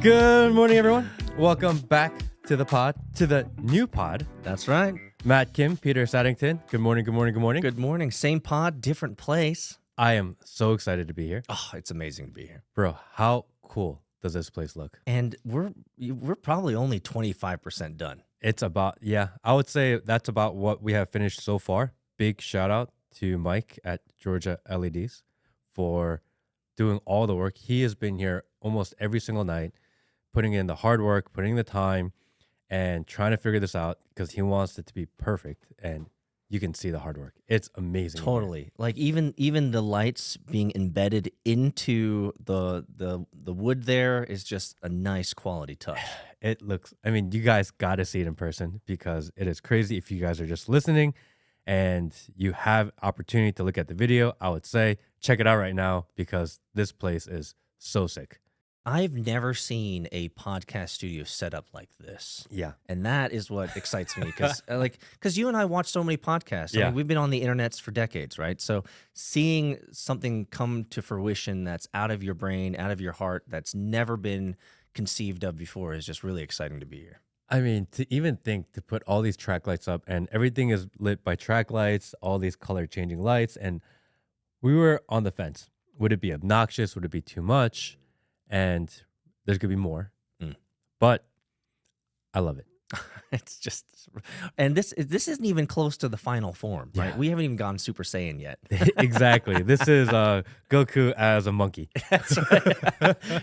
Good morning, everyone. Welcome back to the new pod. That's right. Matt Kim, Peter Saddington. Good morning, good morning, good morning. Good morning. Same pod, different place. I am so excited to be here. Oh, it's amazing to be here. Bro, how cool does this place look? And we're probably only 25% done. It's about, I would say that's about what we have finished so far. Big shout out to Mike at Georgia LEDs for doing all the work. He has been here almost every single night, putting in the hard work, putting in the time, and trying to figure this out because he wants it to be perfect. And you can see the hard work. It's amazing. Totally. Like even the lights being embedded into the wood there is just a nice quality touch. It looks, you guys got to see it in person because it is crazy. If you guys are just listening and you have opportunity to look at the video, I would say check it out right now because this place is so sick. I've never seen a podcast studio set up like this. Yeah. And that is what excites me because you and I watch so many podcasts. Yeah. We've been on the internets for decades, right? So seeing something come to fruition that's out of your brain, out of your heart, that's never been conceived of before is just really exciting to be here. To even think to put all these track lights up and everything is lit by track lights, all these color changing lights. And we were on the fence. Would it be obnoxious? Would it be too much? And there's going to be more. But I love it. It's just, and this isn't even close to the final form, right? Yeah. We haven't even gone Super Saiyan yet. Exactly. This is Goku as a monkey. That's right.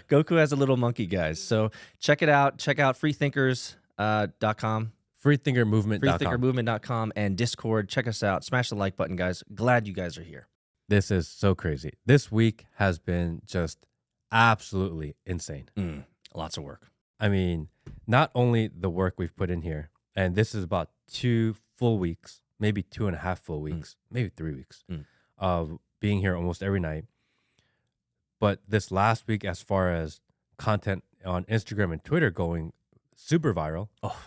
Goku as a little monkey, guys. So check it out. Check out freethinkers.com. Freethinkermovement.com. and Discord. Check us out. Smash the like button, guys. Glad you guys are here. This is so crazy. This week has been just absolutely insane. Lots of work. Not only the work we've put in here, and this is about 2 full weeks, maybe 2.5 full weeks, maybe 3 weeks of being here almost every night. But this last week, as far as content on Instagram and Twitter going super viral. Oh,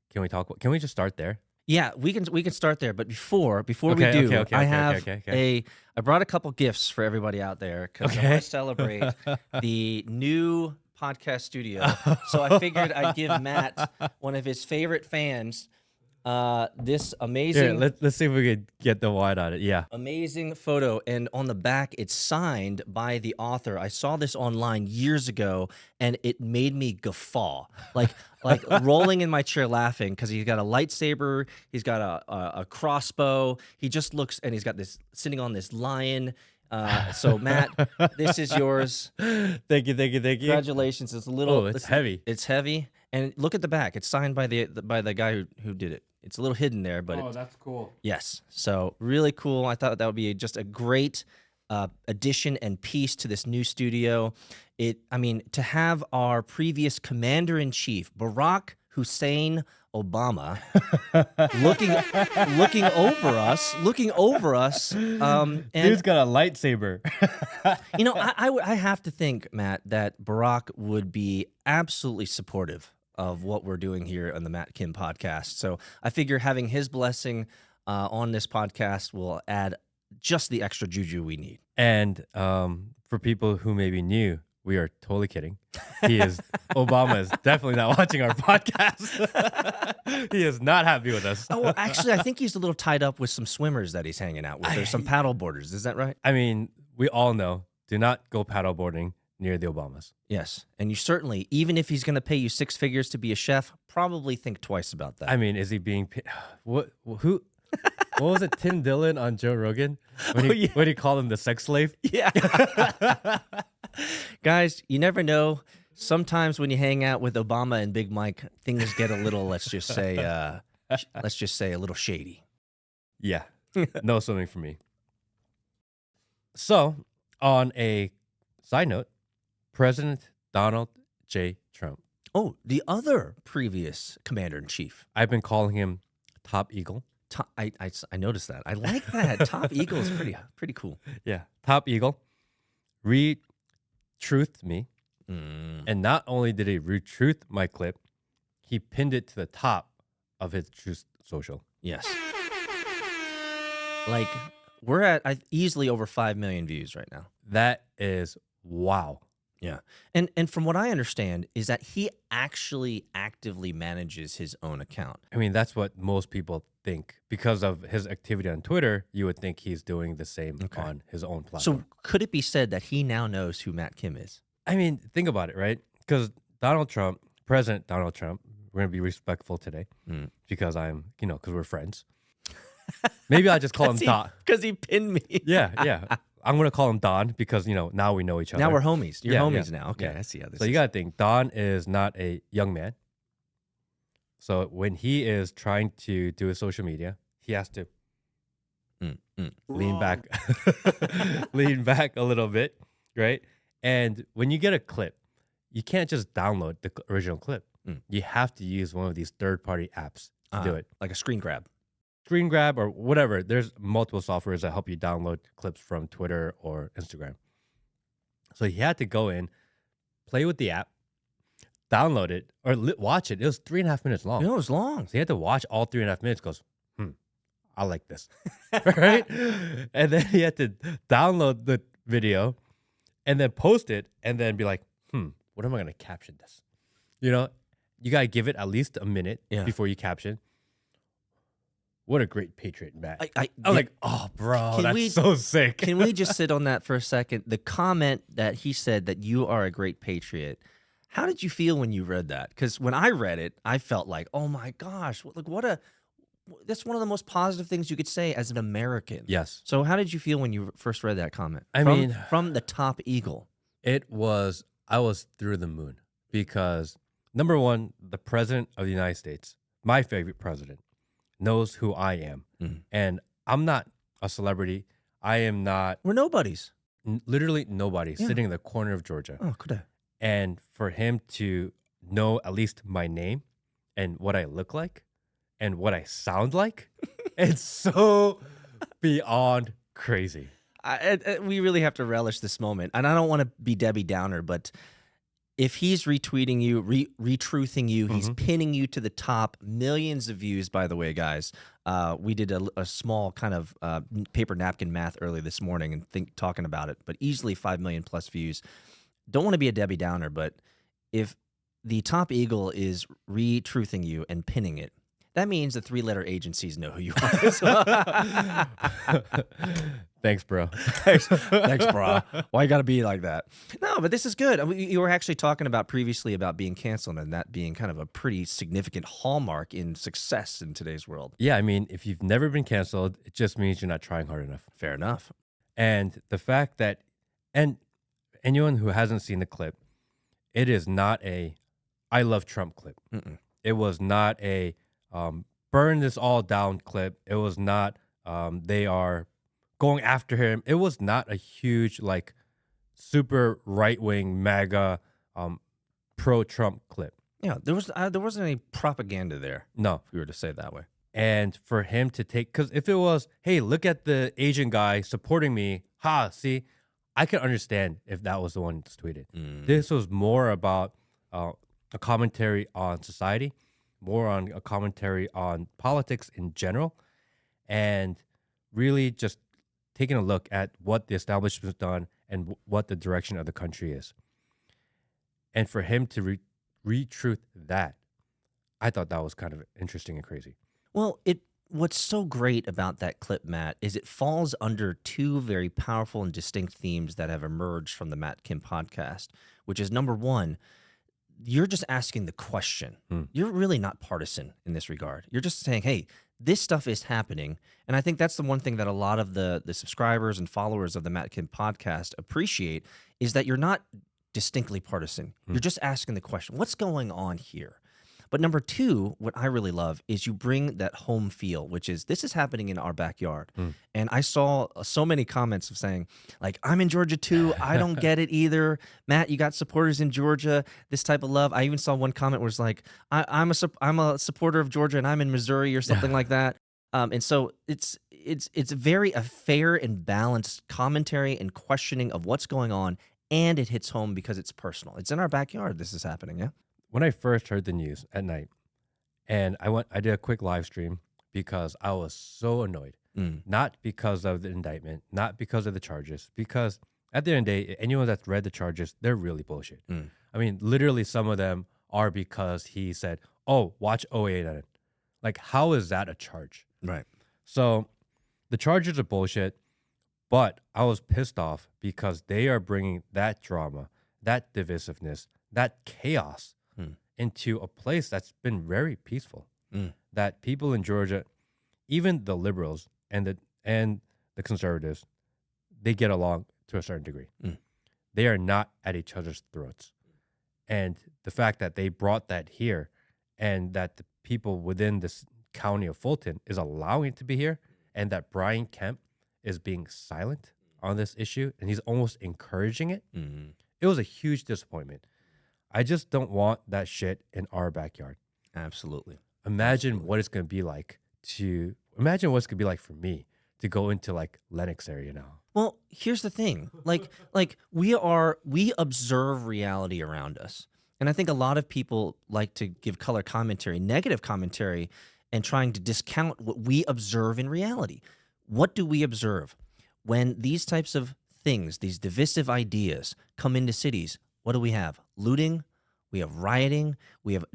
can we just start there? Yeah, we can start there. But before we do, I brought a couple gifts for everybody out there because I want to celebrate the new podcast studio. So I figured I'd give Matt, one of his favorite fans, this amazing. Here, let's see if we could get the wide on it. Yeah, amazing photo, and on the back it's signed by the author. I saw this online years ago, and it made me guffaw, like rolling in my chair laughing because he's got a lightsaber, he's got a crossbow. He just looks, and he's got this sitting on this lion. So Matt, this is yours. Thank you. Congratulations. It's a little. Oh, it's heavy. It's heavy, and look at the back. It's signed by the guy who did it. It's a little hidden there, but that's cool. Yes, so really cool. I thought that would be just a great addition and piece to this new studio. To have our previous commander-in-chief, Barack Hussein Obama, looking over us. And dude's got a lightsaber. I have to think, Matt, that Barack would be absolutely supportive of what we're doing here on the Matt Kim podcast. So I figure having his blessing on this podcast will add just the extra juju we need. And for people who may be new, we are totally kidding. Obama is definitely not watching our podcast. He is not happy with us. Oh, well, actually, I think he's a little tied up with some swimmers that he's hanging out with. There's some paddle boarders. Is that right? We all know, do not go paddle boarding near the Obamas. Yes. And you certainly, even if he's going to pay you 6 figures to be a chef, probably think twice about that. Is he being what was it, Tim Dillon on Joe Rogan when he called him the sex slave? Yeah. Guys, you never know. Sometimes when you hang out with Obama and Big Mike, things get a little, let's just say a little shady. Yeah. No swimming for me. So, on a side note, President Donald J. Trump. Oh, the other previous commander-in-chief. I've been calling him Top Eagle. I noticed that. I like that. Top Eagle is pretty cool. Yeah, Top Eagle re-truthed me. And not only did he re-truth my clip, he pinned it to the top of his Truth Social. Yes. Like, we're at easily over 5 million views right now. That is wow. Yeah. And from what I understand is that he actually actively manages his own account. I mean, that's what most people think. Because of his activity on Twitter, you would think he's doing the same Okay. on his own So platform. could it be said that he now knows who Matt Kim is? I mean, think about it, right? Because Donald Trump, President Donald Trump, we're going to be respectful today Mm. because because we're friends. Maybe I'll just call him Don. Because he pinned me. Yeah. I'm going to call him Don because, now we know each other. Now we're homies. You're Yeah, homies yeah, now. Okay, yeah. I see how this So is. you got to think, Don is not a young man. So when he is trying to do his social media, he has to lean back, lean back a little bit, right? And when you get a clip, you can't just download the original clip. You have to use one of these third-party apps to do it. Like a screen grab. Screen grab or whatever. There's multiple softwares that help you download clips from Twitter or Instagram. So he had to go in, play with the app, download it, or watch it. It was 3.5 minutes long. You know, it was long. So he had to watch all 3.5 minutes. Goes, I like this, right? And then he had to download the video, and then post it, and then be like, what am I gonna caption this? You gotta give it at least a minute before you caption. What a great patriot, Matt. I was like, oh, bro, that's so sick. Can we just sit on that for a second? The comment that he said that you are a great patriot. How did you feel when you read that? Because when I read it, I felt like, oh my gosh, that's one of the most positive things you could say as an American. Yes. So how did you feel when you first read that comment? From the top eagle. I was through the moon because number one, the president of the United States, my favorite president, knows who I am. And I'm not a celebrity. I am not. We're nobodies. Literally nobody sitting in the corner of Georgia. Oh, could I? And for him to know at least my name and what I look like and what I sound like, it's so beyond crazy. We really have to relish this moment. And I don't want to be Debbie Downer, but if he's retweeting you, retruthing you, he's pinning you to the top. Millions of views, by the way, guys. We did a small kind of paper napkin math early this morning and talking about it, but easily 5 million plus views. Don't want to be a Debbie Downer, but if the top eagle is retruthing you and pinning it, that means the 3-letter agencies know who you are. Thanks, bro. Thanks, bro. Why you got to be like that? No, but this is good. You were actually talking about previously about being canceled and that being kind of a pretty significant hallmark in success in today's world. Yeah, I mean, if you've never been canceled, it just means you're not trying hard enough. Fair enough. And the fact that, and anyone who hasn't seen the clip, it is not a I love Trump clip. It was not a burn this all down clip. It was not they are going after him. It was not a huge, like, super right-wing MAGA pro-Trump clip. Yeah, there wasn't any propaganda there. No. If we were to say it that way. And for him to take, because if it was, hey, look at the Asian guy supporting me, see, I could understand if that was the one that's tweeted. This was more about a commentary on society, more on a commentary on politics in general, and really just taking a look at what the establishment's done and what the direction of the country is. And for him to retruth that, I thought that was kind of interesting and crazy. Well, what's so great about that clip, Matt, is it falls under two very powerful and distinct themes that have emerged from the Matt Kim podcast, which is number one, you're just asking the question. You're really not partisan in this regard. You're just saying, hey, this stuff is happening. And I think that's the one thing that a lot of the subscribers and followers of the Matt Kim podcast appreciate is that you're not distinctly partisan. You're just asking the question, what's going on here? But number two, what I really love is you bring that home feel, which is this is happening in our backyard. And I saw so many comments of saying, like, I'm in Georgia too. I don't get it either. Matt, you got supporters in Georgia, this type of love. I even saw one comment where it's like, I'm a supporter of Georgia and I'm in Missouri or something like that. And so it's very a fair and balanced commentary and questioning of what's going on. And it hits home because it's personal. It's in our backyard. This is happening. Yeah. When I first heard the news at night, and I did a quick live stream because I was so annoyed. Not because of the indictment, not because of the charges, because At the end of the day, anyone that's read the charges, they're really bullshit. Mm. I mean, literally, some of them are because he said, "Oh, watch '08 on it." Like, how is that a charge? Right. So the charges are bullshit, but I was pissed off because they are bringing that drama, that divisiveness, that chaos Mm. into a place that's been very peaceful. Mm. That people in Georgia, even the liberals and the conservatives, they get along to a certain degree. Mm. They are not at each other's throats. And the fact that they brought that here and that the people within this county of Fulton is allowing it to be here and that Brian Kemp is being silent on this issue and he's almost encouraging it, Mm. it was a huge disappointment. I just don't want that shit in our backyard. Absolutely. Imagine what it's going to be like for me to go into like Lenox area now. Well, here's the thing. Like we observe reality around us. And I think a lot of people like to give color commentary, negative commentary, and trying to discount what we observe in reality. What do we observe? When these types of things, these divisive ideas come into cities, what do we have? Looting, we have rioting, we have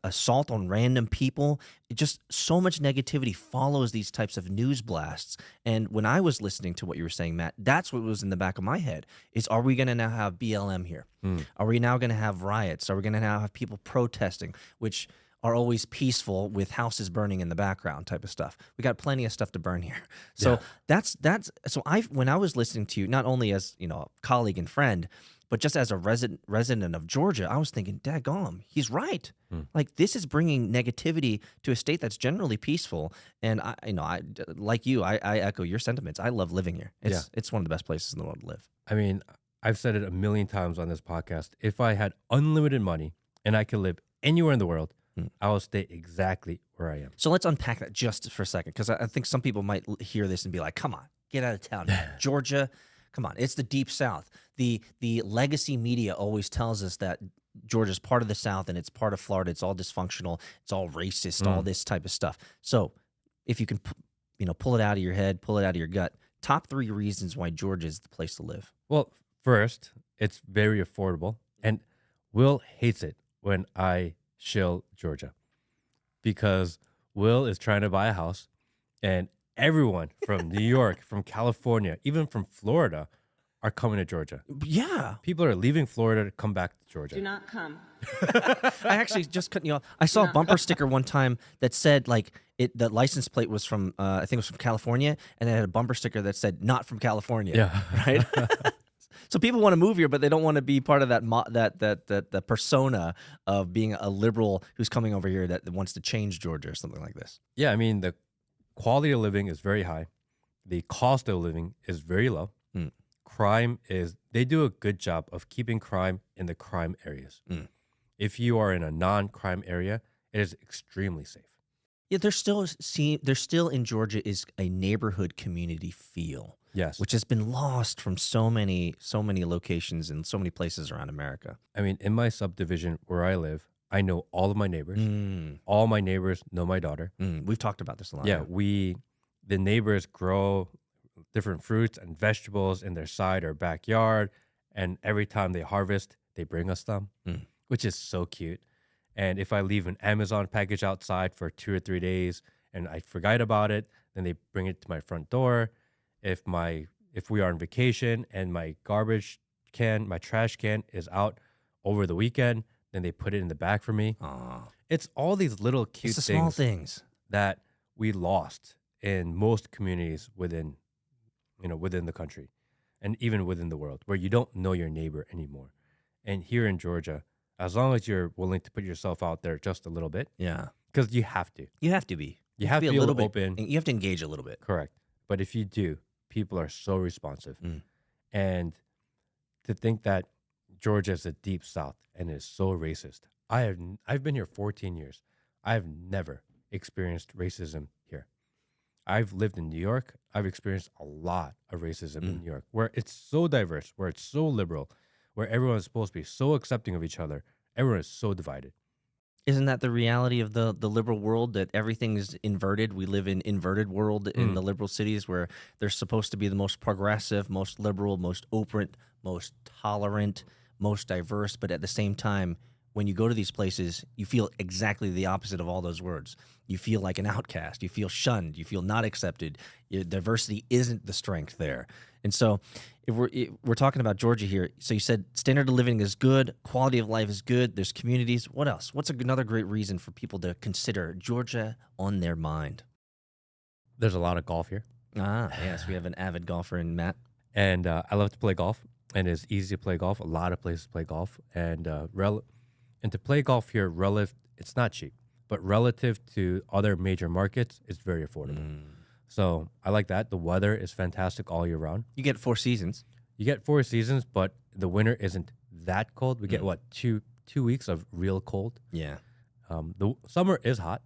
assault on random people. It just so much negativity follows these types of news blasts. And when I was listening to what you were saying, Matt, that's what was in the back of my head is, are we going to now have BLM here? Are we now going to have riots? Are we going to now have people protesting, which are always peaceful with houses burning in the background type of stuff? We got plenty of stuff to burn here. So that's so when I was listening to you, not only as, you know, a colleague and friend, but just as a resident of Georgia, I was thinking, daggone, he's right. Like, this is bringing negativity to a state that's generally peaceful. And I like you, I echo your sentiments. I love living here. It's one of the best places in the world to live. I mean, I've said it a million times on this podcast. If I had unlimited money and I could live anywhere in the world, I will stay exactly where I am. So let's unpack that just for a second, because I think some people might hear this and be like, come on, get out of town. Georgia, come on, it's the deep South. The legacy media always tells us that Georgia's part of the South and it's part of Florida. It's all dysfunctional. It's all racist, all this type of stuff. So if you can, pull it out of your head, pull it out of your gut, top 3 reasons why Georgia is the place to live. Well, first, it's very affordable. And Will hates it when I shill Georgia because Will is trying to buy a house and everyone from New York, from California, even from Florida are coming to Georgia. Yeah. People are leaving Florida to come back to Georgia. Do not come. I actually just couldn't, I saw a bumper sticker one time that said like the license plate was from, I think it was from California, and it had a bumper sticker that said not from California. Yeah. Right. So people want to move here, but they don't want to be part of that persona of being a liberal who's coming over here that wants to change Georgia or something like this. Yeah, I mean, the quality of living is very high. The cost of living is very low. Crime they do a good job of keeping crime in the crime areas. If you are in a non-crime area, it is extremely safe. Yeah, there's still in Georgia is a neighborhood community feel. Yes. Which has been lost from so many locations and so many places around America. I mean, in my subdivision where I live, I know all of my neighbors. All my neighbors know my daughter. We've talked about this a lot. Yeah, the neighbors grow different fruits and vegetables in their side or backyard, and every time they harvest, they bring us them, which is so cute. And if I leave an Amazon package outside for 2 or 3 days and I forget about it, then they bring it to my front door. If we are on vacation and my trash can is out over the weekend, then they put it in the bag for me. It's all these little cute it's the small things that we lost in most communities within the country and even within the world, where you don't know your neighbor anymore. And here in Georgia, as long as you're willing to put yourself out there just a little bit, because you have to. You have to be. You have to be a little bit open. You have to engage a little bit. Correct. But if you do, people are so responsive. And to think that Georgia is a deep South and is so racist. I've been here 14 years. I've never experienced racism here. I've lived in New York. I've experienced a lot of racism in New York, where it's so diverse, where it's so liberal, where everyone is supposed to be so accepting of each other. Everyone is so divided. Isn't that the reality of the liberal world, that everything is inverted? We live in inverted world in the liberal cities where they're supposed to be the most progressive, most liberal, most open, most tolerant, most diverse, but at the same time, when you go to these places, you feel exactly the opposite of all those words. You feel like an outcast. You feel shunned. You feel not accepted. Diversity isn't the strength there. And so, if we're talking about Georgia here, so you said standard of living is good, quality of life is good. There's communities. What else? What's another great reason for people to consider Georgia on their mind? There's a lot of golf here, Ah, yes, we have an avid golfer in Matt. and I love to play golf, and it's easy to play golf. A lot of places to play golf, and and to play golf here, it's not cheap, but relative to other major markets, it's very affordable. So I like that. The weather is fantastic all year round. You get 4 seasons. You get 4 seasons, but the winter isn't that cold. We get what, two weeks of real cold. Yeah. The summer is hot,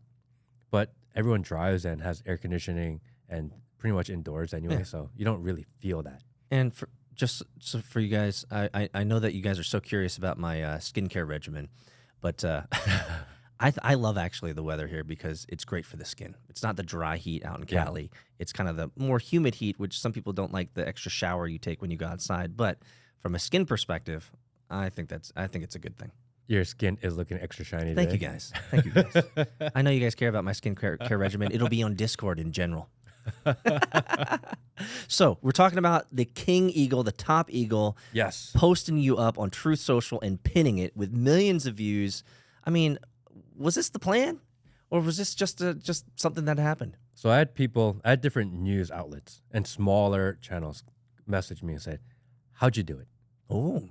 but everyone drives and has air conditioning and pretty much indoors anyway, so you don't really feel that. And just so for you guys, I know that you guys are so curious about my skincare regimen, but I love actually the weather here because it's great for the skin. It's not the dry heat out in Yeah. Cali. It's kind of the more humid heat, which some people don't like the extra shower you take when you go outside. But from a skin perspective, I think it's a good thing. Your skin is looking extra shiny Thank you today. guys. Thank you guys. I know you guys care about my skincare care regimen. It'll be on Discord in general. So we're talking about the king eagle, the top eagle, Yes. posting you up on Truth Social and pinning it with millions of views. I mean, was this the plan, or was this just something that happened? So I had different news outlets and smaller channels message me and say, "How'd you do it?" Oh,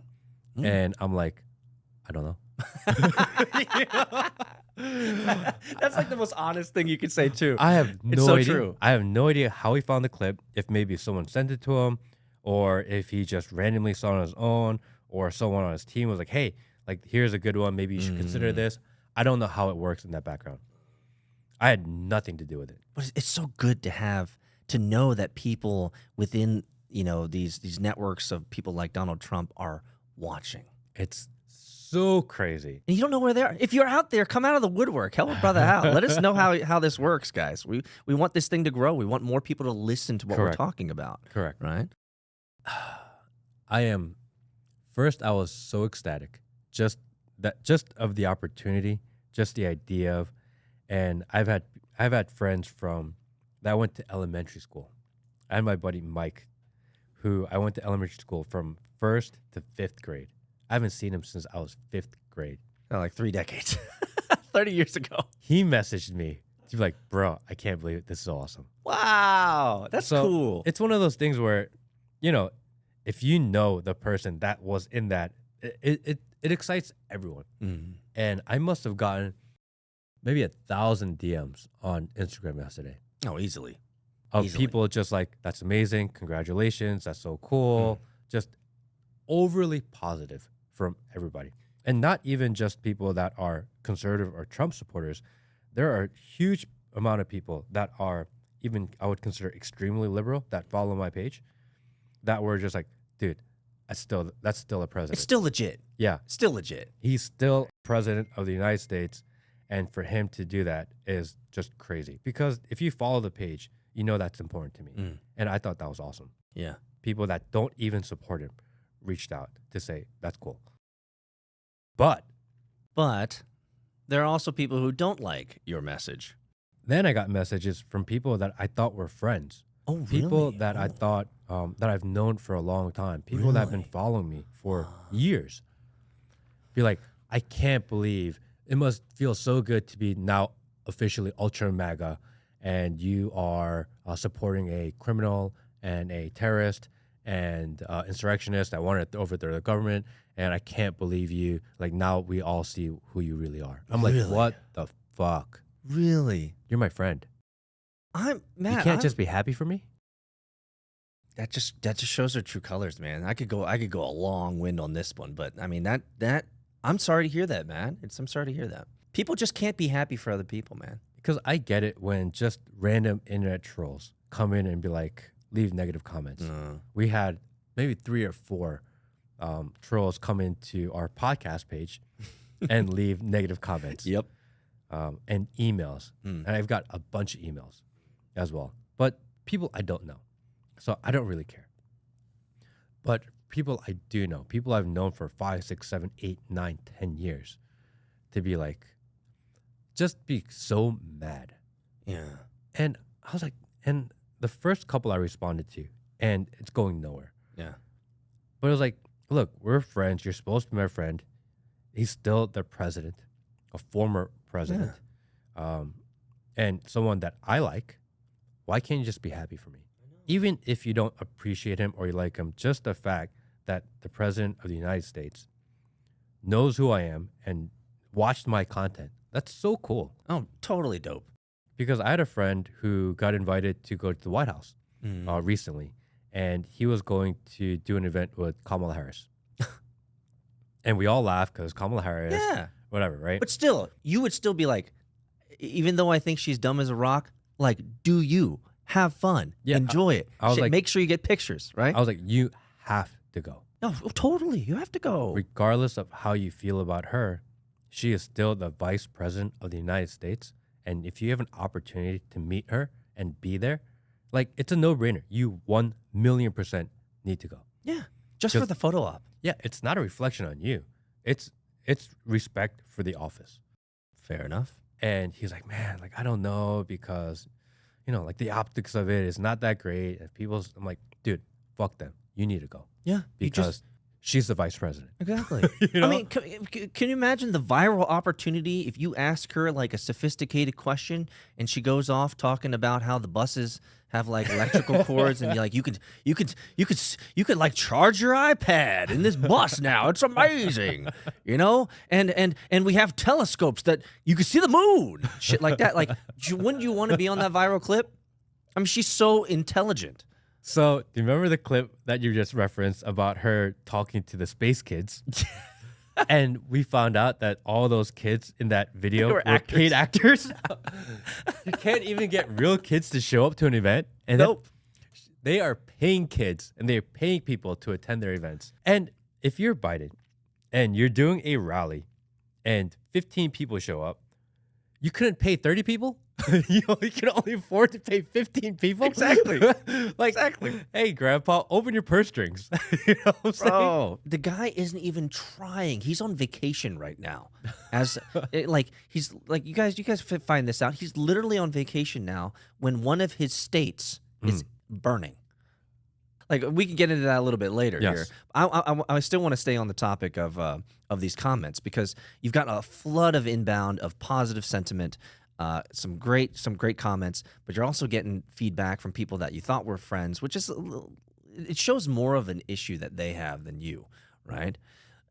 And I'm like, "I don't know." that's like the most honest thing you could say too. I have no so idea. true. I have no idea how he found the clip. If maybe someone sent it to him, or if he just randomly saw it on his own, or someone on his team was like, "Hey, like here's a good one. Maybe you should consider this." I don't know how it works in that background. I had nothing to do with it. But it's so good to know that people within these networks of people like Donald Trump are watching. It's so crazy. And you don't know where they are. If you're out there, come out of the woodwork. Help a brother out. Let us know how this works, guys. We want this thing to grow. We want more people to listen to what Correct. we're talking about. Correct. Right? I was so ecstatic just of the opportunity, just the idea of, and I've had friends that went to elementary school. I had my buddy Mike, who I went to elementary school from 1st to 5th grade. I haven't seen him since I was 5th grade. Like 3 decades. 30 years ago. He messaged me to be like, "Bro, I can't believe it. This is awesome." Wow. That's So cool. it's one of those things where, if you know the person that was in that, it excites everyone. And I must have gotten maybe 1,000 DMs on Instagram yesterday Oh, easily. of Easily. people just like, "That's amazing, congratulations, that's so cool," just overly positive from everybody. And not even just people that are conservative or Trump supporters. There are a huge amount of people that are even, I would consider, extremely liberal that follow my page that were just like, "Dude, that's still a president." It's still legit. Yeah, Still legit. he's still president of the United States, and for him to do that is just crazy. Because if you follow the page, you know that's important to me, and I thought that was awesome. Yeah. People that don't even support him reached out to say that's cool. But But there are also people who don't like your message. then I got messages from people that I thought were friends, Oh, really? people that I thought that I've known for a long time, people that have been Really? following me for years. Be like, "I can't believe it must feel so good to be now officially ultra MAGA, and you are supporting a criminal and a terrorist and insurrectionist that wanted to overthrow the government, and I can't believe you. Like, now we all see who you really are." I'm like, Really? "What the fuck? Really? You're my friend. Matt, You can't just be happy for me?" that just shows their true colors, man. I could go a long wind on this one, but I mean that I'm sorry to hear that, man. I'm sorry to hear that. People just can't be happy for other people, man. Because I get it when just random internet trolls come in and be like, leave negative comments. We had maybe 3 or 4 trolls come into our podcast page and leave negative comments. Yep. and emails. Mm. And I've got a bunch of emails as well. But people I don't know. So I don't really care. But people I do know, people I've known for 5, 6, 7, 8, 9, 10 years, to be like, just be so mad. Yeah. And I was like, and the first couple I responded to, and it's going nowhere. Yeah. But it was like, look, we're friends. You're supposed to be my friend. He's still the president, a former president, and someone that I like. Why can't you just be happy for me? Even if you don't appreciate him or you like him, just the fact that the president of the United States knows who I am and watched my content, that's so cool. Oh, totally dope. Because I had a friend who got invited to go to the White House recently, and he was going to do an event with Kamala Harris. And we all laughed because Kamala Harris, whatever, right? But still, you would still be like, even though I think she's dumb as a rock, like, do you have fun? Yeah, enjoy it. I was like, make sure you get pictures, right? I was like, you have to go. No, totally. You have to go. Regardless of how you feel about her, she is still the vice president of the United States. And if you have an opportunity to meet her and be there, like, it's a no-brainer. You 1,000,000% need to go. Yeah, just for the photo op. Yeah, it's not a reflection on you. It's respect for the office. Fair enough. And he's like, man, like, I don't know because, like, the optics of it is not that great. And I'm like, dude, fuck them. You need to go. Yeah, because she's the vice president. Exactly. I mean, can you imagine the viral opportunity if you ask her like a sophisticated question and she goes off talking about how the buses have like electrical cords and like you could like charge your iPad in this bus now. It's amazing, and we have telescopes that you can see the moon, shit like that. Like, wouldn't you want to be on that viral clip? I mean, she's so intelligent. So, do you remember the clip that you just referenced about her talking to the space kids? And we found out that all those kids in that video were paid actors. You can't even get real kids to show up to an event. And nope. They are paying kids and they're paying people to attend their events. And if you're Biden and you're doing a rally and 15 people show up, you couldn't pay 30 people? You can only afford to pay 15 people? Exactly. Exactly. Hey, Grandpa, open your purse strings. You know what I'm saying? Bro, the guy isn't even trying. He's on vacation right now. He's like, you guys find this out. He's literally on vacation now when one of his states is burning. Like, we can get into that a little bit later here. I still want to stay on the topic of these comments because you've got a flood of inbound of positive sentiment. Some great comments, but you're also getting feedback from people that you thought were friends, which is it shows more of an issue that they have than you, right?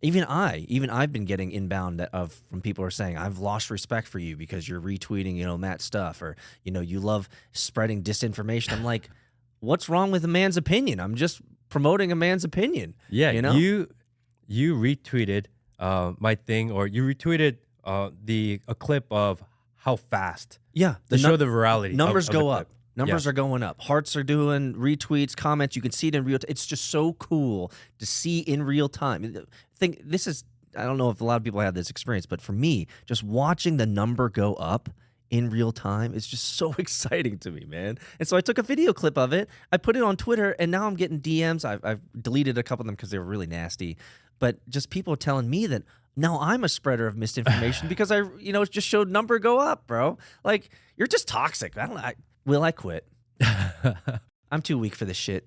Even I've been getting inbound from people who are saying I've lost respect for you because you're retweeting Matt's stuff, or you love spreading disinformation. I'm like, what's wrong with a man's opinion? I'm just promoting a man's opinion. Yeah, you retweeted my thing, or you retweeted a clip of how fast. Yeah. To show the virality. Numbers of go the up. Numbers are going up. Hearts are doing retweets, comments. You can see it in real time. It's just so cool to see in real time. I don't know if a lot of people have this experience, but for me, just watching the number go up in real time is just so exciting to me, man. And so I took a video clip of it. I put it on Twitter, and now I'm getting DMs. I've deleted a couple of them because they were really nasty. But just people telling me that, now I'm a spreader of misinformation because it just showed number go up, bro. Like, you're just toxic. Will I quit? I'm too weak for this shit.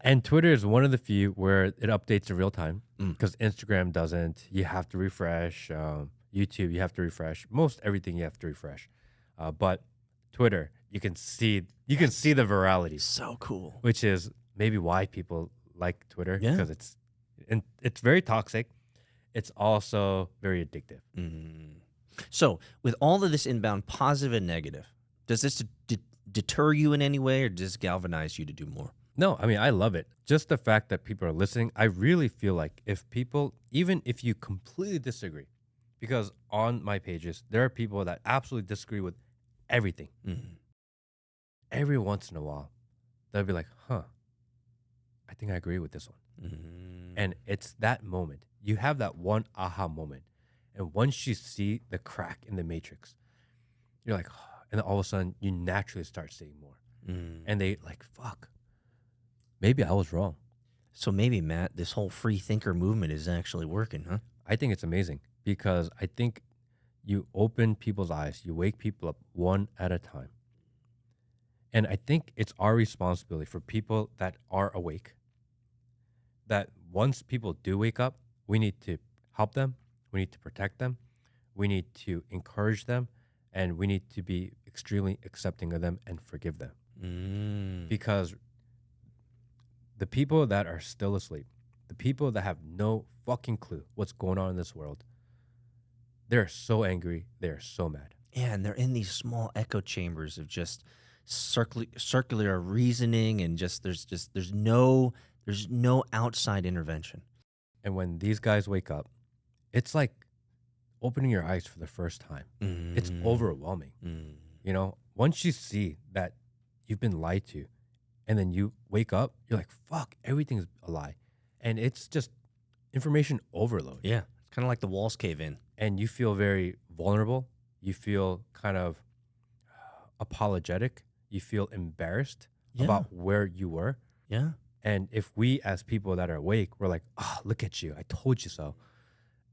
And Twitter is one of the few where it updates in real time because Instagram doesn't. You have to refresh. YouTube, you have to refresh. Most everything you have to refresh. But Twitter, you can see the virality. So cool. Which is maybe why people like Twitter, because it's very toxic. It's also very addictive. So, with all of this inbound, positive and negative, does this deter you in any way, or does this galvanize you to do more? No, I mean, I love it. Just the fact that people are listening, I really feel like if people, even if you completely disagree, because on my pages, there are people that absolutely disagree with everything. Every once in a while, they'll be like, I think I agree with this one. And it's that moment. You have that one aha moment. And once you see the crack in the matrix, you're like, and then all of a sudden you naturally start seeing more. And they like, fuck, maybe I was wrong. So maybe, Matt, this whole free thinker movement is actually working, huh? I think it's amazing because I think you open people's eyes, you wake people up one at a time. And I think it's our responsibility for people that are awake, that once people do wake up, we need to help them, we need to protect them, we need to encourage them, and we need to be extremely accepting of them and forgive them. Because the people that are still asleep, the people that have no fucking clue what's going on in this world, they're so angry, they're so mad. Yeah, and they're in these small echo chambers of just circular reasoning, and there's no outside intervention. And when these guys wake up, it's like opening your eyes for the first time. It's overwhelming. You know, once you see that you've been lied to, and then you wake up, you're like, fuck, everything's a lie. And it's just information overload. Yeah, it's kind of like the walls cave in. And you feel very vulnerable. You feel kind of apologetic. You feel embarrassed about where you were. Yeah. And if we, as people that are awake, we're like, oh, look at you, I told you so.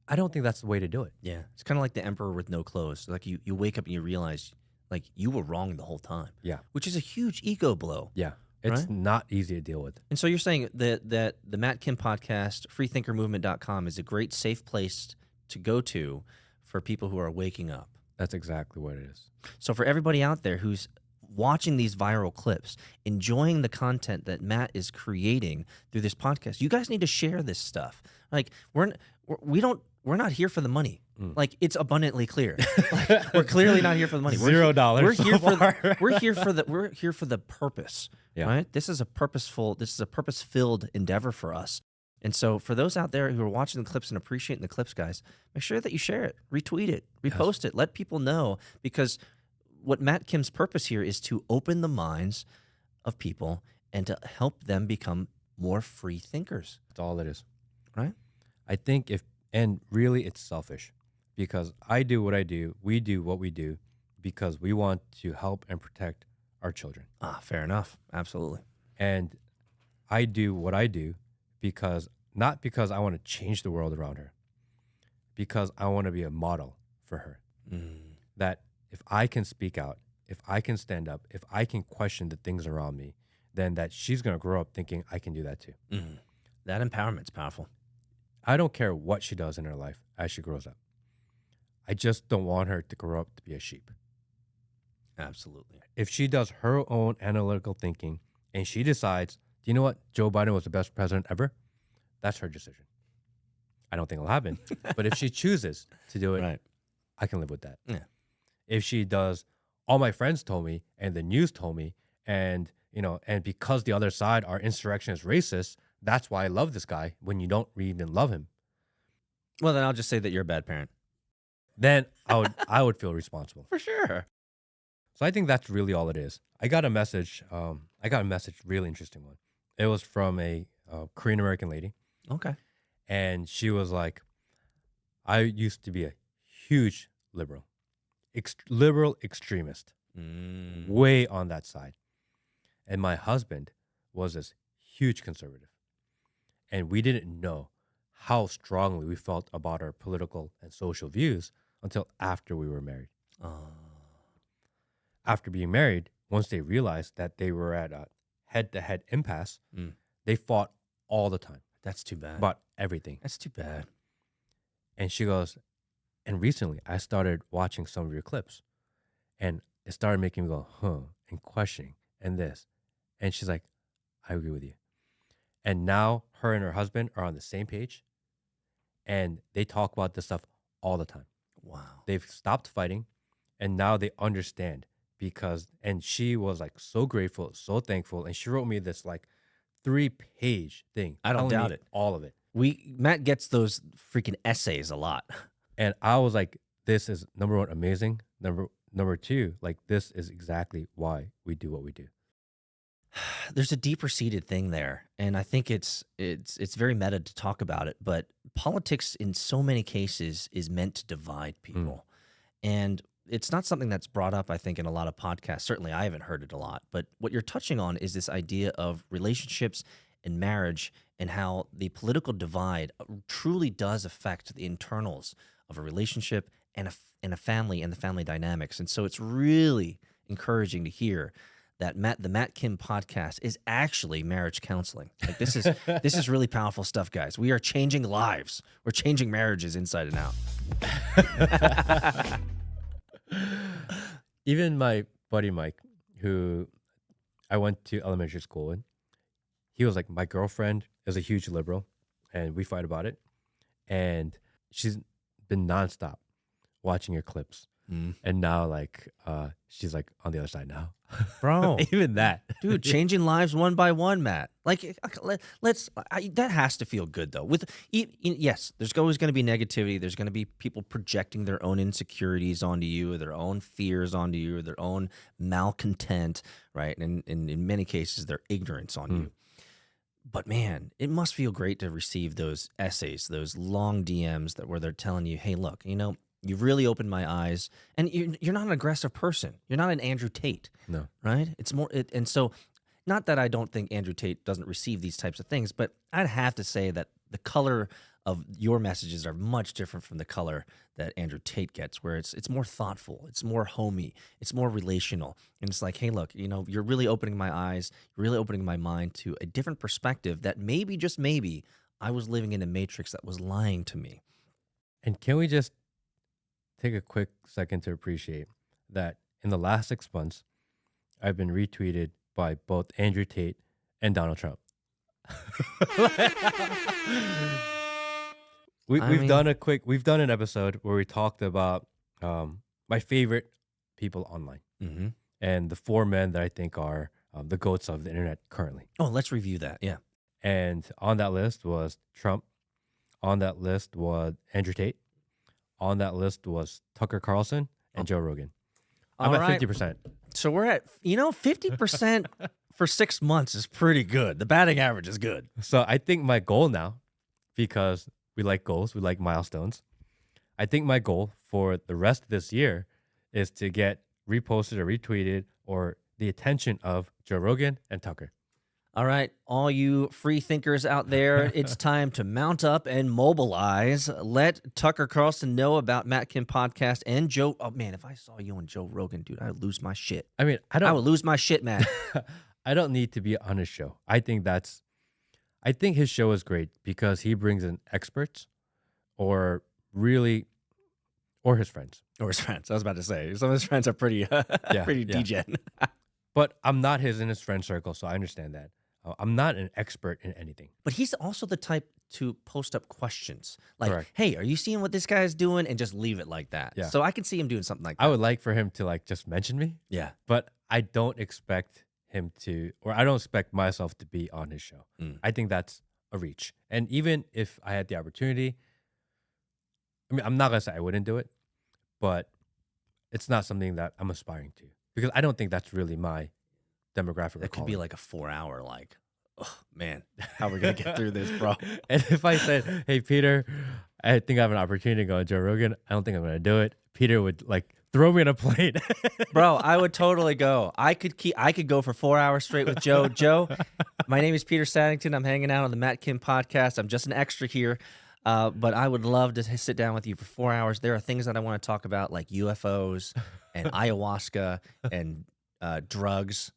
I don't think that's the way to do it. Yeah. It's kind of like the emperor with no clothes. Like you wake up and you realize like you were wrong the whole time. Yeah. Which is a huge ego blow. Yeah. It's Right? not easy to deal with. And so you're saying that the Matt Kim podcast, freethinkermovement.com, is a great safe place to go to for people who are waking up. That's exactly what it is. So for everybody out there who's watching these viral clips, enjoying the content that Matt is creating through this podcast, you guys need to share this stuff. Like we're not here for the money. Like it's abundantly clear. Like, we're clearly not here for the money. $0 We're so here for far. we're here for the purpose. Yeah. Right? This is a purpose-filled endeavor for us. And so for those out there who are watching the clips and appreciating the clips, guys, make sure that you share it, retweet it, repost it, let people know, because what Matt Kim's purpose here is to open the minds of people and to help them become more free thinkers. That's all it is. Right? I think and really it's selfish because I do what I do, we do what we do because we want to help and protect our children. Fair enough. Absolutely. And I do what I do not because I want to change the world around her, because I want to be a model for her. That if I can speak out, if I can stand up, if I can question the things around me, then that she's going to grow up thinking I can do that too. That empowerment's powerful. I don't care what she does in her life as she grows up. I just don't want her to grow up to be a sheep. Absolutely. If she does her own analytical thinking and she decides, do you know what? Joe Biden was the best president ever. That's her decision. I don't think it'll happen. But if she chooses to do it, Right. I can live with that. Yeah. If she does, all my friends told me and the news told me, and and because the other side, our insurrection is racist, that's why I love this guy when you don't even love him. Well, then I'll just say that you're a bad parent. Then I would feel responsible. For sure. So I think that's really all it is. I got a message. Really interesting one. It was from a Korean American lady, Okay. and she was like, "I used to be a huge liberal extremist, way on that side, and my husband was this huge conservative, and we didn't know how strongly we felt about our political and social views until after we were married. After being married, once they realized that they were at a head-to-head impasse, they fought all the time That's too bad. about everything. That's too bad. And she goes, and recently I started watching some of your clips, and it started making me go, and questioning, and this. And she's like, I agree with you. And now her and her husband are on the same page, and they talk about this stuff all the time. Wow. They've stopped fighting, and now they understand and she was like so grateful, so thankful, and she wrote me this like 3-page thing. I don't telling doubt me it. all of it. Matt gets those freaking essays a lot. And I was like, this is number one, amazing. Number two, like this is exactly why we do what we do. There's a deeper seated thing there, and I think it's very meta to talk about it, but politics in so many cases is meant to divide people. And it's not something that's brought up, I think, in a lot of podcasts. Certainly, I haven't heard it a lot. But what you're touching on is this idea of relationships and marriage and how the political divide truly does affect the internals of a relationship and a family and the family dynamics. And so it's really encouraging to hear that the Matt Kim podcast is actually marriage counseling. Like this is really powerful stuff, guys. We are changing lives. We're changing marriages inside and out. Even my buddy Mike, who I went to elementary school with, he was like, my girlfriend is a huge liberal, and we fight about it. And she's been nonstop watching your clips. And now, like, she's like on the other side now. Bro. Even that. Dude, changing lives one by one, Matt. Like, that has to feel good, though. Yes, there's always going to be negativity. There's going to be people projecting their own insecurities onto you, or their own fears onto you, or their own malcontent, right? And in many cases, their ignorance on you. But man, it must feel great to receive those essays, those long DMs where they're telling you, hey, look, you've really opened my eyes, and you're not an aggressive person. You're not an Andrew Tate. No. Right? It's more, and so, not that I don't think Andrew Tate doesn't receive these types of things, but I'd have to say that the color of your messages are much different from the color that Andrew Tate gets, where it's more thoughtful, it's more homey, it's more relational, and it's like, hey, look, you're really opening my eyes, you're really opening my mind to a different perspective that maybe, just maybe, I was living in a matrix that was lying to me. And can we just take a quick second to appreciate that in the last 6 months, I've been retweeted by both Andrew Tate and Donald Trump. We've done an episode where we talked about my favorite people online and the 4 men that I think are the goats of the internet currently. Oh, let's review that. Yeah. And on that list was Trump. On that list was Andrew Tate. On that list was Tucker Carlson and Joe Rogan. I'm at 50%. So we're at, 50% for 6 months is pretty good. The batting average is good. So I think my goal now, because we like goals, we like milestones, I think my goal for the rest of this year is to get reposted or retweeted or the attention of Joe Rogan and Tucker. All right, all you free thinkers out there, it's time to mount up and mobilize. Let Tucker Carlson know about Matt Kim podcast and Joe. Oh man, if I saw you and Joe Rogan, dude, I would lose my shit. I mean, I would lose my shit, man. I don't need to be on his show. I think his show is great because he brings in experts or his friends. Or his friends. I was about to say, some of his friends are pretty degen. But I'm not in his friend circle, so I understand that. I'm not an expert in anything. But he's also the type to post up questions. Like, Correct. Hey, are you seeing what this guy's doing? And just leave it like that. Yeah. So I can see him doing something like that. I would like for him to just mention me. Yeah. But I don't expect him to, or I don't expect myself to be on his show. I think that's a reach. And even if I had the opportunity, I mean, I'm not going to say I wouldn't do it, but it's not something that I'm aspiring to because I don't think that's really my demographic. That could be like a 4-hour, oh man, how are we going to get through this, bro? And if I said, hey, Peter, I think I have an opportunity to go on Joe Rogan, I don't think I'm going to do it. Peter would throw me in a plane. Bro, I would totally go. I could go for 4 hours straight with Joe. Joe, my name is Peter Saddington. I'm hanging out on the Matt Kim podcast. I'm just an extra here. But I would love to sit down with you for 4 hours. There are things that I want to talk about, like UFOs and ayahuasca and drugs,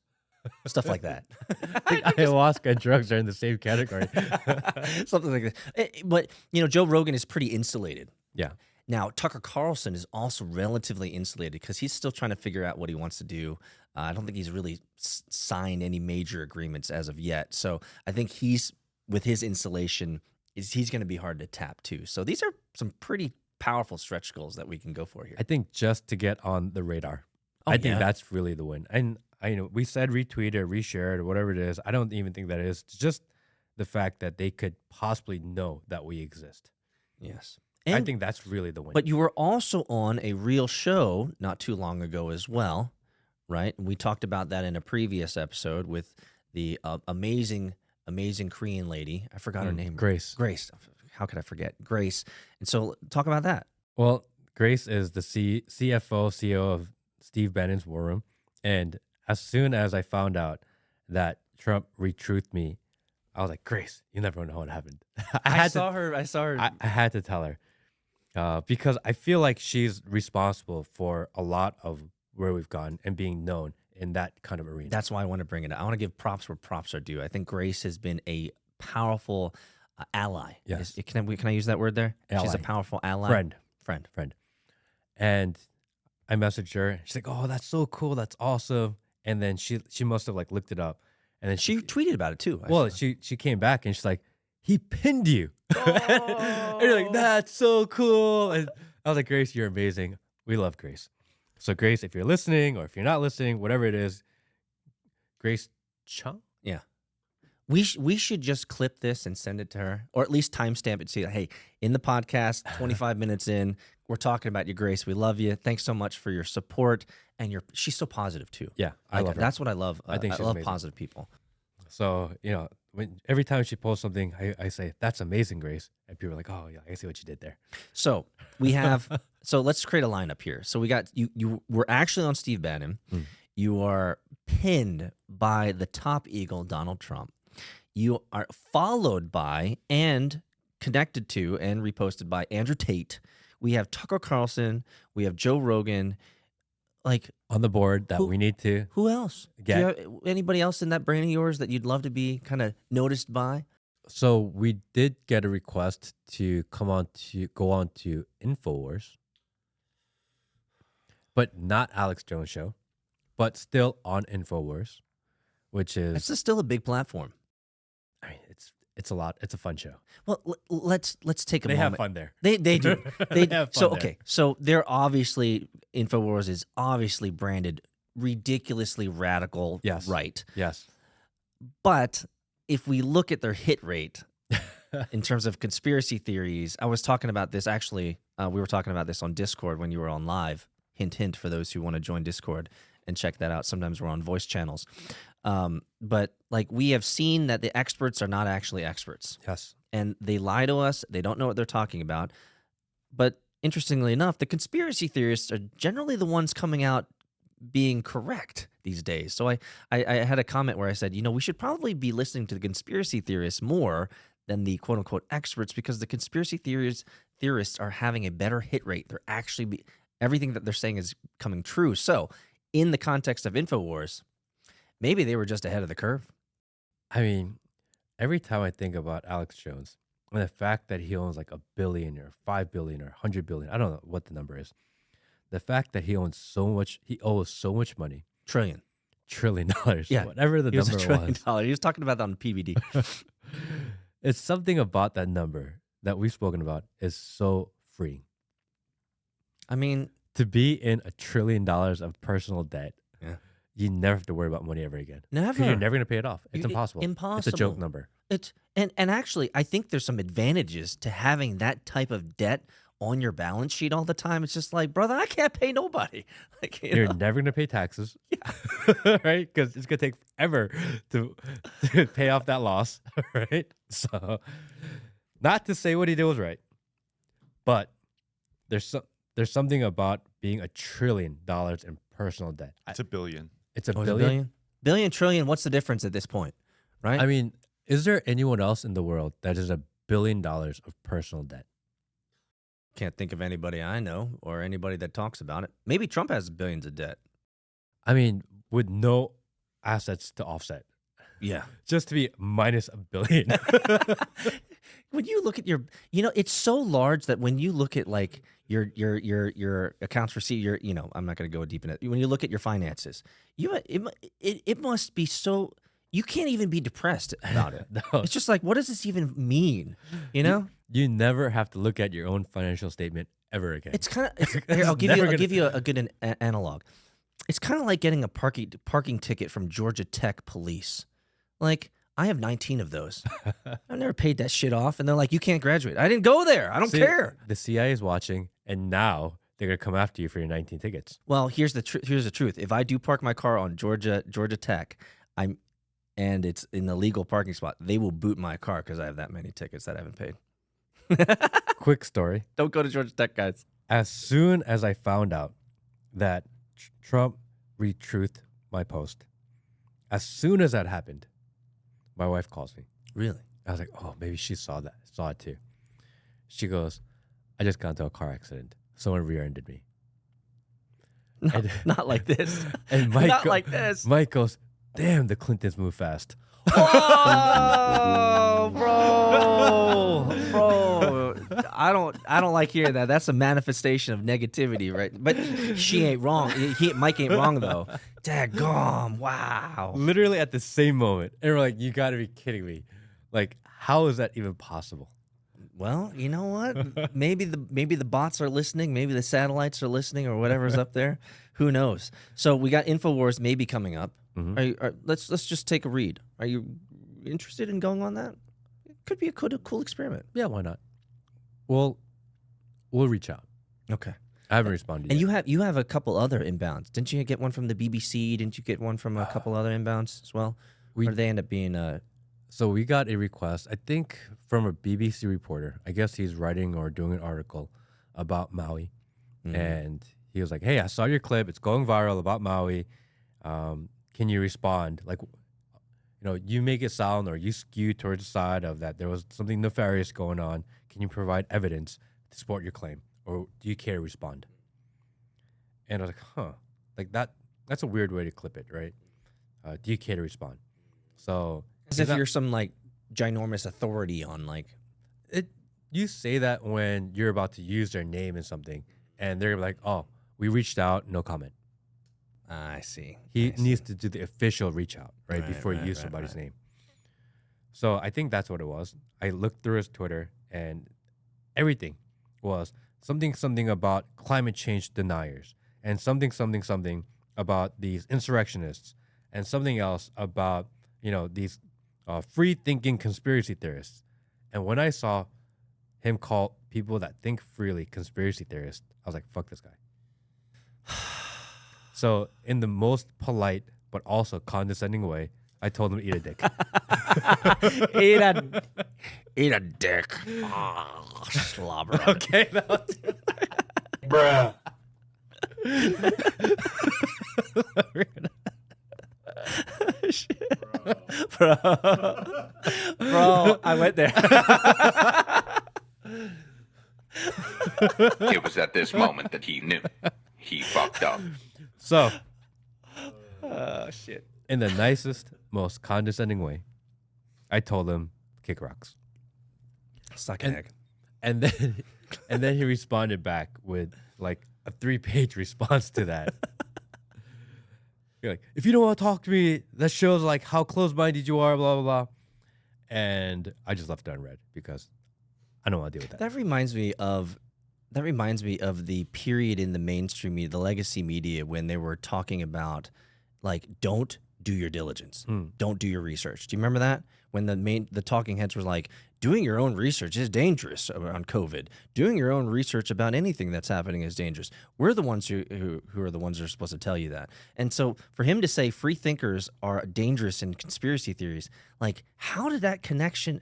stuff like that. I think ayahuasca and drugs are in the same category. Something like that. But, Joe Rogan is pretty insulated. Yeah. Now, Tucker Carlson is also relatively insulated because he's still trying to figure out what he wants to do. I don't think he's really signed any major agreements as of yet. So I think with his insulation, he's going to be hard to tap too. So these are some pretty powerful stretch goals that we can go for here. I think just to get on the radar. I think that's really the win. And we said retweet or reshare or whatever it is. I don't even think that is. It's just the fact that they could possibly know that we exist. Yes. And I think that's really the win. But you were also on a real show not too long ago as well, right? We talked about that in a previous episode with the amazing Korean lady. I forgot her name. Grace. Grace. how could I forget? Grace. And so talk about that. Well, Grace is the CFO, CEO of Steve Bannon's War Room. And as soon as I found out that Trump retruthed me, I was like, Grace, you never know what happened. I saw her. I had to tell her because I feel like she's responsible for a lot of where we've gone and being known in that kind of arena. That's why I want to bring it up. I want to give props where props are due. I think Grace has been a powerful ally. Yes. Can I use that word there? Ally. She's a powerful ally. Friend. And I messaged her. She's like, "Oh, that's so cool. That's awesome." And then she must have like looked it up. And then She tweeted about it too. well, she came back and she's like, "He pinned you." And you're like, "That's so cool." And I was like, "Grace, you're amazing. We love Grace." So Grace, if you're listening or if you're not listening, whatever it is, Grace Chung. Yeah. We should just clip this and send it to her, or at least timestamp it. See, hey, in the podcast, 25 minutes in, we're talking about you, Grace. We love you. Thanks so much for your support, and she's so positive too. Yeah, I love her. That's what I love. I think I she's love amazing. positive people. So every time she posts something, I say, "That's amazing, Grace," and people are like, "Oh yeah, I see what you did there." So we have. So let's create a lineup here. So we got you. You were actually on Steve Bannon. You are pinned by the top eagle, Donald Trump. You are followed by and connected to and reposted by Andrew Tate. We have Tucker Carlson. We have Joe Rogan. Like, On the board that we need to who else? Do get. you have anybody else in that brain of yours that you'd love to be kind of noticed by? So we did get a request to go on to Infowars, but not Alex Jones show, but still on Infowars, which is It's still a big platform. I mean it's a lot. It's a fun show. Well, let's take a They moment. have fun there. They do. They have fun there. Okay. So they're obviously Infowars is obviously branded ridiculously radical Yes. right. Yes. But if we look at their hit rate in terms of conspiracy theories, I was talking about this actually. We were talking about this on Discord when you were on live. Hint, hint for those who want to join Discord and check that out. Sometimes we're on voice channels. But like we have seen that the experts are not actually experts. Yes. And they lie to us. They don't know what they're talking about. But interestingly enough, the conspiracy theorists are generally the ones coming out being correct these days. So I had a comment where I said, we should probably be listening to the conspiracy theorists more than the quote unquote experts, because the conspiracy theorists are having a better hit rate. They're actually everything that they're saying is coming true. So in the context of Infowars, maybe they were just ahead of the curve. I mean, every time I think about Alex Jones and the fact that he owns like $1 billion or $5 billion or $100 billion, I don't know what the number is. The fact that he owns so much, he owes so much money, $1 trillion, Yeah, whatever the He was number $1 trillion. was. He was talking about that on PBD. It's something about that number that we've spoken about is so freeing. I mean, To be in $1 trillion of personal debt, Yeah. you never have to worry about money ever again. 'Cause never. you're never going to pay it off. It's You- impossible. impossible. It's a joke number. And actually, I think there's some advantages to having that type of debt on your balance sheet all the time. It's just like, brother, I can't pay nobody. Like, You're know? never going to pay taxes, right? Because it's going to take forever to pay off that loss, right? So, not to say what he did was right, but there's something about being $1 trillion in personal debt. It's $1 billion. It's a Oh, is it billion. billion, trillion. What's the difference at this point, right? I mean, is there anyone else in the world that is $1 billion of personal debt? Can't think of anybody I know or anybody that talks about it. Maybe Trump has billions of debt. I mean, with no assets to offset, Yeah. just to be minus $1 billion. When you look at your, it's so large that when you look at like your accounts receipt, I'm not going to go deep in it. When you look at your finances, it must be so, you can't even be depressed about it. No, It's just like, what does this even mean? you never have to look at your own financial statement ever again. It's kind of. It's I'll never gonna- give you a good analog. It's kind of like getting a parking ticket from Georgia Tech police. Like, I have 19 of those. I've never paid that shit off, and they're like, "You can't graduate." I didn't go there. I don't See, care. The CIA is watching, and now they're gonna come after you for your 19 tickets. Well, here's the truth. If I do park my car on Georgia Tech, and it's in the legal parking spot, they will boot my car because I have that many tickets that I haven't paid. Quick story. Don't go to Georgia Tech, guys. As soon as I found out that Trump retruthed my post, as soon as that happened, my wife calls me. Really? I was like, oh, maybe she saw it too. She goes, I just got into a car accident. Someone rear-ended me. No, And- not like this. And Mike, Not like this. Mike goes, damn, the Clintons move fast. Whoa, bro. I don't like hearing that. That's a manifestation of negativity, right? But she ain't wrong. Mike ain't wrong though. Daggum, wow. Literally at the same moment. And we're like, you got to be kidding me. Like, how is that even possible? Well, you know what? Maybe the bots are listening. Maybe the satellites are listening, or whatever's up there. Who knows? So we got InfoWars maybe coming up. Mhm. Let's just take a read. Are you interested in going on that? It could be a cool experiment. Yeah, why not? We'll reach out. Okay. I haven't responded And yet. you have a couple other inbounds. Didn't you get one from the BBC? Didn't you get one from a couple other inbounds as well? We- Or did they end up being So we got a request, I think, from a BBC reporter. I guess he's writing or doing an article about Maui. And he was like, hey, I saw your clip. It's going viral about Maui. Can you respond? Like, you make it sound or you skew towards the side of that there was something nefarious going on. Can you provide evidence to support your claim? Or do you care to respond? And I was like, huh. Like that's a weird way to clip it, right? Do you care to respond? So as if you're some like ginormous authority on like you say that when you're about to use their name in something and they're like, oh, we reached out, no comment. I see. He needs to do the official reach out, right? Before you right, use right, somebody's right. name. So I think that's what it was. I looked through his Twitter and everything was something about climate change deniers and something about these insurrectionists and something else about, these free thinking conspiracy theorists. And when I saw him call people that think freely conspiracy theorists, I was like, fuck this guy. So in the most polite but also condescending way, I told him to eat a dick. eat a dick. Oh, slobber. On it. Okay, Bruh. Bro, I went there. It was at this moment that he knew. He fucked up. So Oh shit. in the nicest, most condescending way, I told him kick rocks. Suck an egg. And then he responded back with like a 3-page response to that. You're like, if you don't want to talk to me, that shows like how close-minded you are, blah, blah, blah. And I just left it unread because I don't want to deal with that. That reminds me of the period in the mainstream media, the legacy media, when they were talking about like, don't do your diligence, don't do your research. Do you remember that? When the talking heads were like, doing your own research is dangerous on COVID. Doing your own research about anything that's happening is dangerous. We're the ones who are the ones that are supposed to tell you that. And so for him to say free thinkers are dangerous in conspiracy theories, like how did that connection?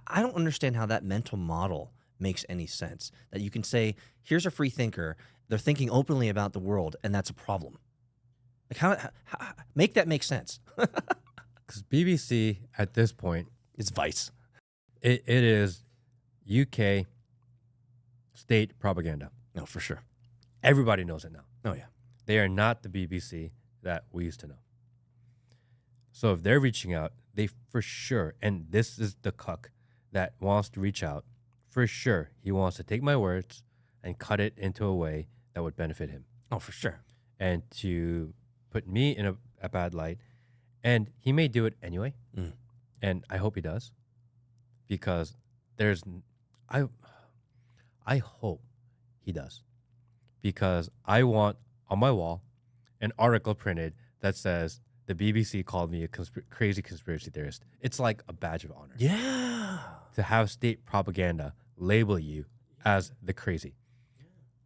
I don't understand how that mental model makes any sense. That you can say, here's a free thinker, they're thinking openly about the world, and that's a problem. Like how make that make sense? Because BBC at this point, It's Vice. it is UK state propaganda. No, for sure. Everybody knows it now. Oh yeah. They are not the BBC that we used to know. So if they're reaching out, they for sure, and this is the cuck that wants to reach out, for sure, he wants to take my words and cut it into a way that would benefit him Oh, for sure. and to put me in a bad light. And he may do it anyway. Mm. And I hope he does because I hope he does because I want on my wall an article printed that says the BBC called me a crazy conspiracy theorist. It's like a badge of honor Yeah. to have state propaganda label you as the crazy.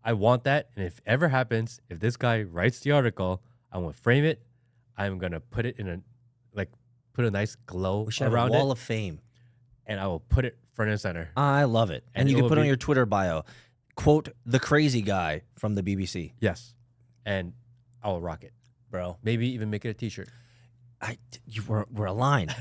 I want that. And if ever happens, if this guy writes the article, I want to frame it. I'm going to put it in put a nice glow We should have around a wall it. of fame. And I will put it front and center. I love it. And And you it can will put on be- your Twitter bio, quote, the crazy guy from the BBC. Yes, and I will rock it. Bro, Maybe even make it a T-shirt. we're aligned.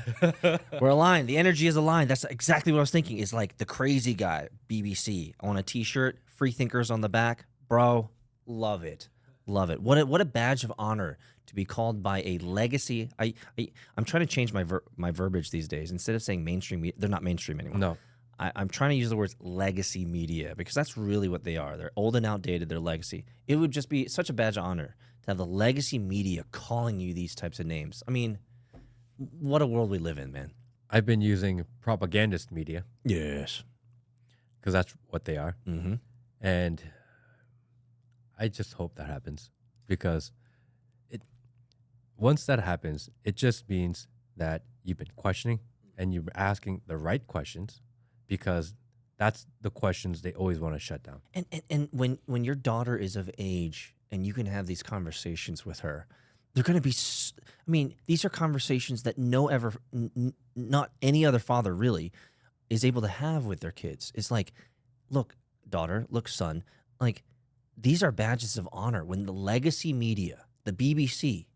We're aligned. The energy is aligned. That's exactly what I was thinking. Is like the crazy guy, BBC, on a T-shirt, free thinkers on the back. Bro, love it. Love it. What a badge of honor to be called by a legacy. I'm trying to change my verbiage these days. Instead of saying mainstream media, they're not mainstream anymore. No, I'm trying to use the words legacy media because that's really what they are. They're old and outdated, they're legacy. It would just be such a badge of honor to have the legacy media calling you these types of names. I mean, what a world we live in, man. I've been using propagandist media Yes. because that's what they are, Mm-hmm. and I just hope that happens because once that happens, it just means that you've been questioning and you're asking the right questions because that's the questions they always want to shut down. And when your daughter is of age and you can have these conversations with her, they're going to be. I mean, these are conversations that not any other father really is able to have with their kids. It's like, look, daughter, look, son, like these are badges of honor when the legacy media, the BBC,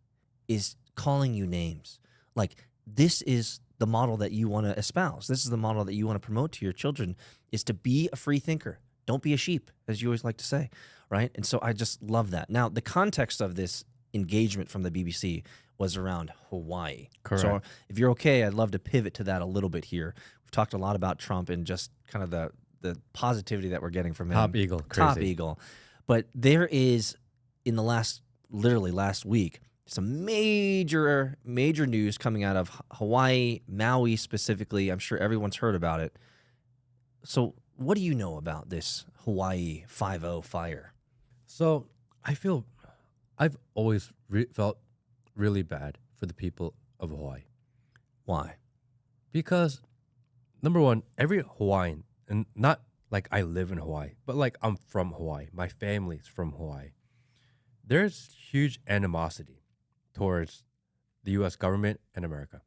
is calling you names. Like this is the model that you want to espouse. This is the model that you want to promote to your children is to be a free thinker. Don't be a sheep, as you always like to say, right? And so I just love that. Now, the context of this engagement from the BBC was around Hawaii. So Correct. if you're okay, I'd love to pivot to that a little bit here. We've talked a lot about Trump and just kind of the positivity that we're getting from him. Top eagle, Top crazy. eagle. But there is, in the literally last week, some major news coming out of Hawaii, Maui specifically. I'm sure everyone's heard about it. So what do you know about this Hawaii 5-0 fire? So I've always felt really bad for the people of Hawaii Why? because number one, every Hawaiian, and not like I live in Hawaii, but like I'm from Hawaii. My family's from Hawaii. There's huge animosity towards the U.S. government and America,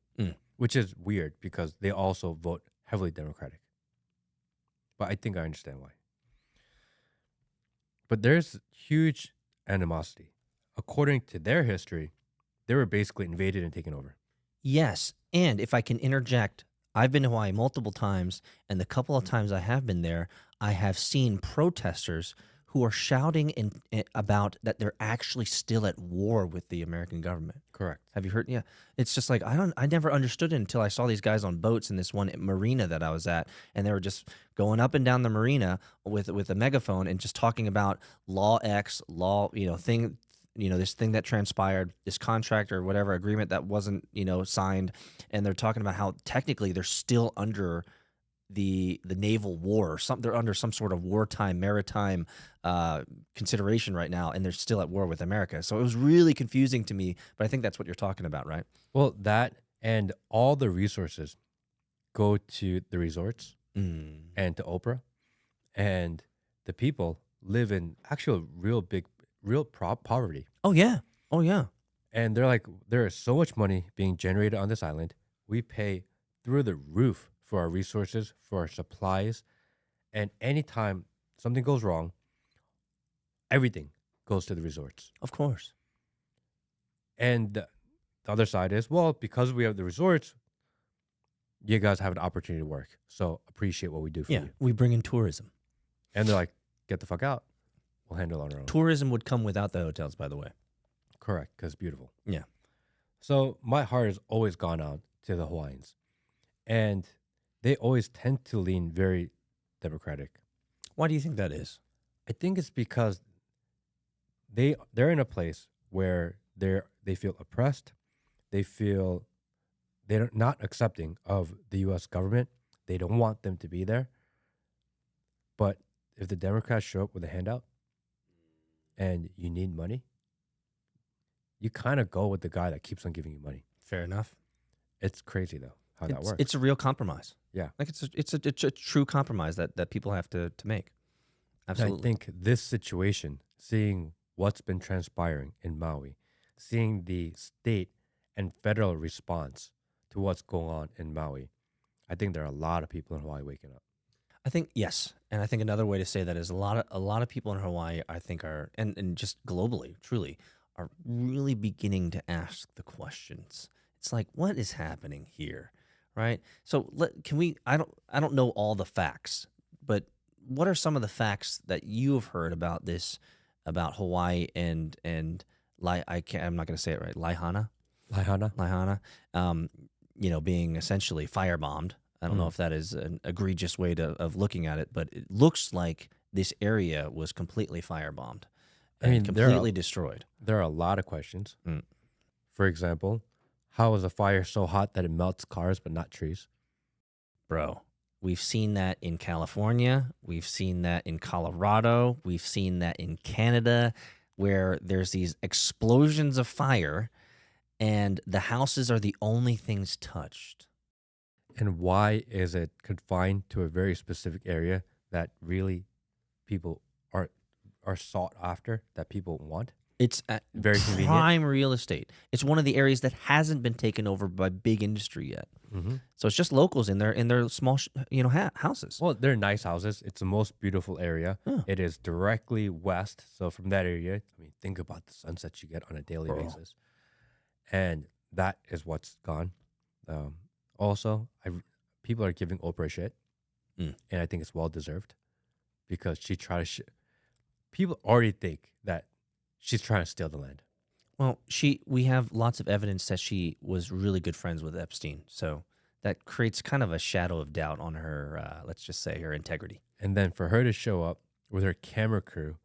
which is weird because they also vote heavily Democratic. But I think I understand why. But there's huge animosity. According to their history, they were basically invaded and taken over. Yes. And if I can interject, I've been to Hawaii multiple times, and the couple of times I have been there, I have seen protesters who are shouting about that they're actually still at war with the American government. Correct. Have you heard? Yeah. It's just like I never understood it until I saw these guys on boats in this one marina that I was at, and they were just going up and down the marina with a megaphone and just talking about law X, this thing that transpired, this contract or whatever agreement that wasn't, signed, and they're talking about how technically they're still under the naval war or something. They're under some sort of wartime maritime consideration right now, and they're still at war with America. So it was really confusing to me, but I think that's what you're talking about, right? Well, that and all the resources go to the resorts and to Oprah, and the people live in actual real poverty. Oh yeah. And they're like, there is so much money being generated on this island. We pay through the roof for our resources, for our supplies. And anytime something goes wrong, everything goes to the resorts. Of course. And the other side is, well, because we have the resorts, you guys have an opportunity to work. So appreciate what we do for Yeah. you. We bring in tourism. And they're like, get the fuck out. We'll handle it on our own. Tourism would come without the hotels, by the way. Correct, because beautiful. Yeah. So my heart has always gone out to the Hawaiians. And they always tend to lean very Democratic. Why do you think that is? I think it's because they're in a place where they feel oppressed. They feel they're not accepting of the U.S. government. They don't want them to be there. But if the Democrats show up with a handout and you need money, you kind of go with the guy that keeps on giving you money. Fair enough. It's crazy though how that works. It's a real compromise. Yeah. Like it's a true compromise that people have to make. And Absolutely. I think this situation, seeing what's been transpiring in Maui, seeing the state and federal response to what's going on in Maui, I think there are a lot of people in Hawaii waking up. I think yes, and I think another way to say that is a lot of people in Hawaii, I think, are and just globally, truly, are really beginning to ask the questions. It's like, what is happening here, right? So can we? I don't know all the facts, but what are some of the facts that you have heard about this, about Hawaii and I'm not going to say it right. Lahaina. Lahaina, um, being essentially firebombed. I don't know Mm. if that is an egregious way of looking at it, but it looks like this area was completely firebombed I and mean, completely destroyed. there are a lot of questions. Mm. For example, how is a fire so hot that it melts cars but not trees? Bro, we've seen that in California. We've seen that in Colorado. We've seen that in Canada, where there's these explosions of fire and the houses are the only things touched. And why is it confined to a very specific area that really people are sought after, that people want? It's Very convenient. prime real estate. It's one of the areas that hasn't been taken over by big industry yet. Mm-hmm. So it's just locals in their small, houses. Well, they're nice houses. It's the most beautiful area. Yeah. It is directly west. So from that area, I mean, think about the sunsets you get on a daily Bro. basis. And that is what's gone. Also, people are giving Oprah shit. Mm. And I think it's well deserved because she tried to people already think that she's trying to steal the land. Well, we have lots of evidence that she was really good friends with Epstein. So that creates kind of a shadow of doubt on her, let's just say, her integrity. And then for her to show up with her camera crew,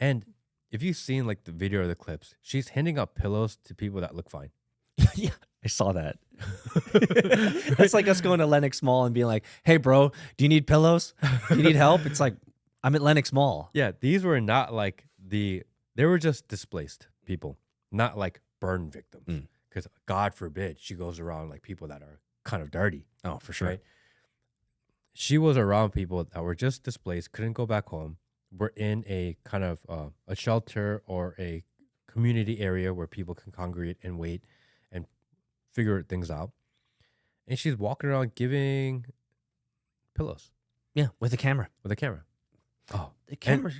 and if you've seen like the video or the clips, she's handing out pillows to people that look fine. Yeah, I saw that. That's like us going to Lenox Mall and being like, "Hey, bro, do you need pillows? Do you need help?" It's like, I'm at Lenox Mall. Yeah, these were not like they were just displaced people, not like burn victims. Mm. Because God forbid she goes around like people that are kind of dirty. Oh, for sure. Right? She was around people that were just displaced, couldn't go back home, were in a kind of a shelter or a community area where people can congregate and wait and figure things out. And she's walking around giving pillows Yeah, with a camera. with a camera. Oh, The camera.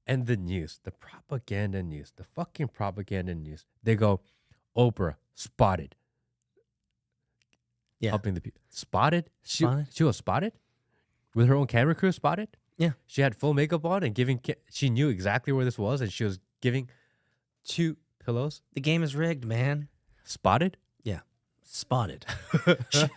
and the news, the propaganda news, the fucking propaganda news. They go, Oprah spotted. Yeah. Helping the people. Spotted? Spotted? She was spotted? With her own camera crew spotted? Yeah. She had full makeup on and she knew exactly where this was and she was giving 2 pillows. The game is rigged, man. Spotted? Spotted.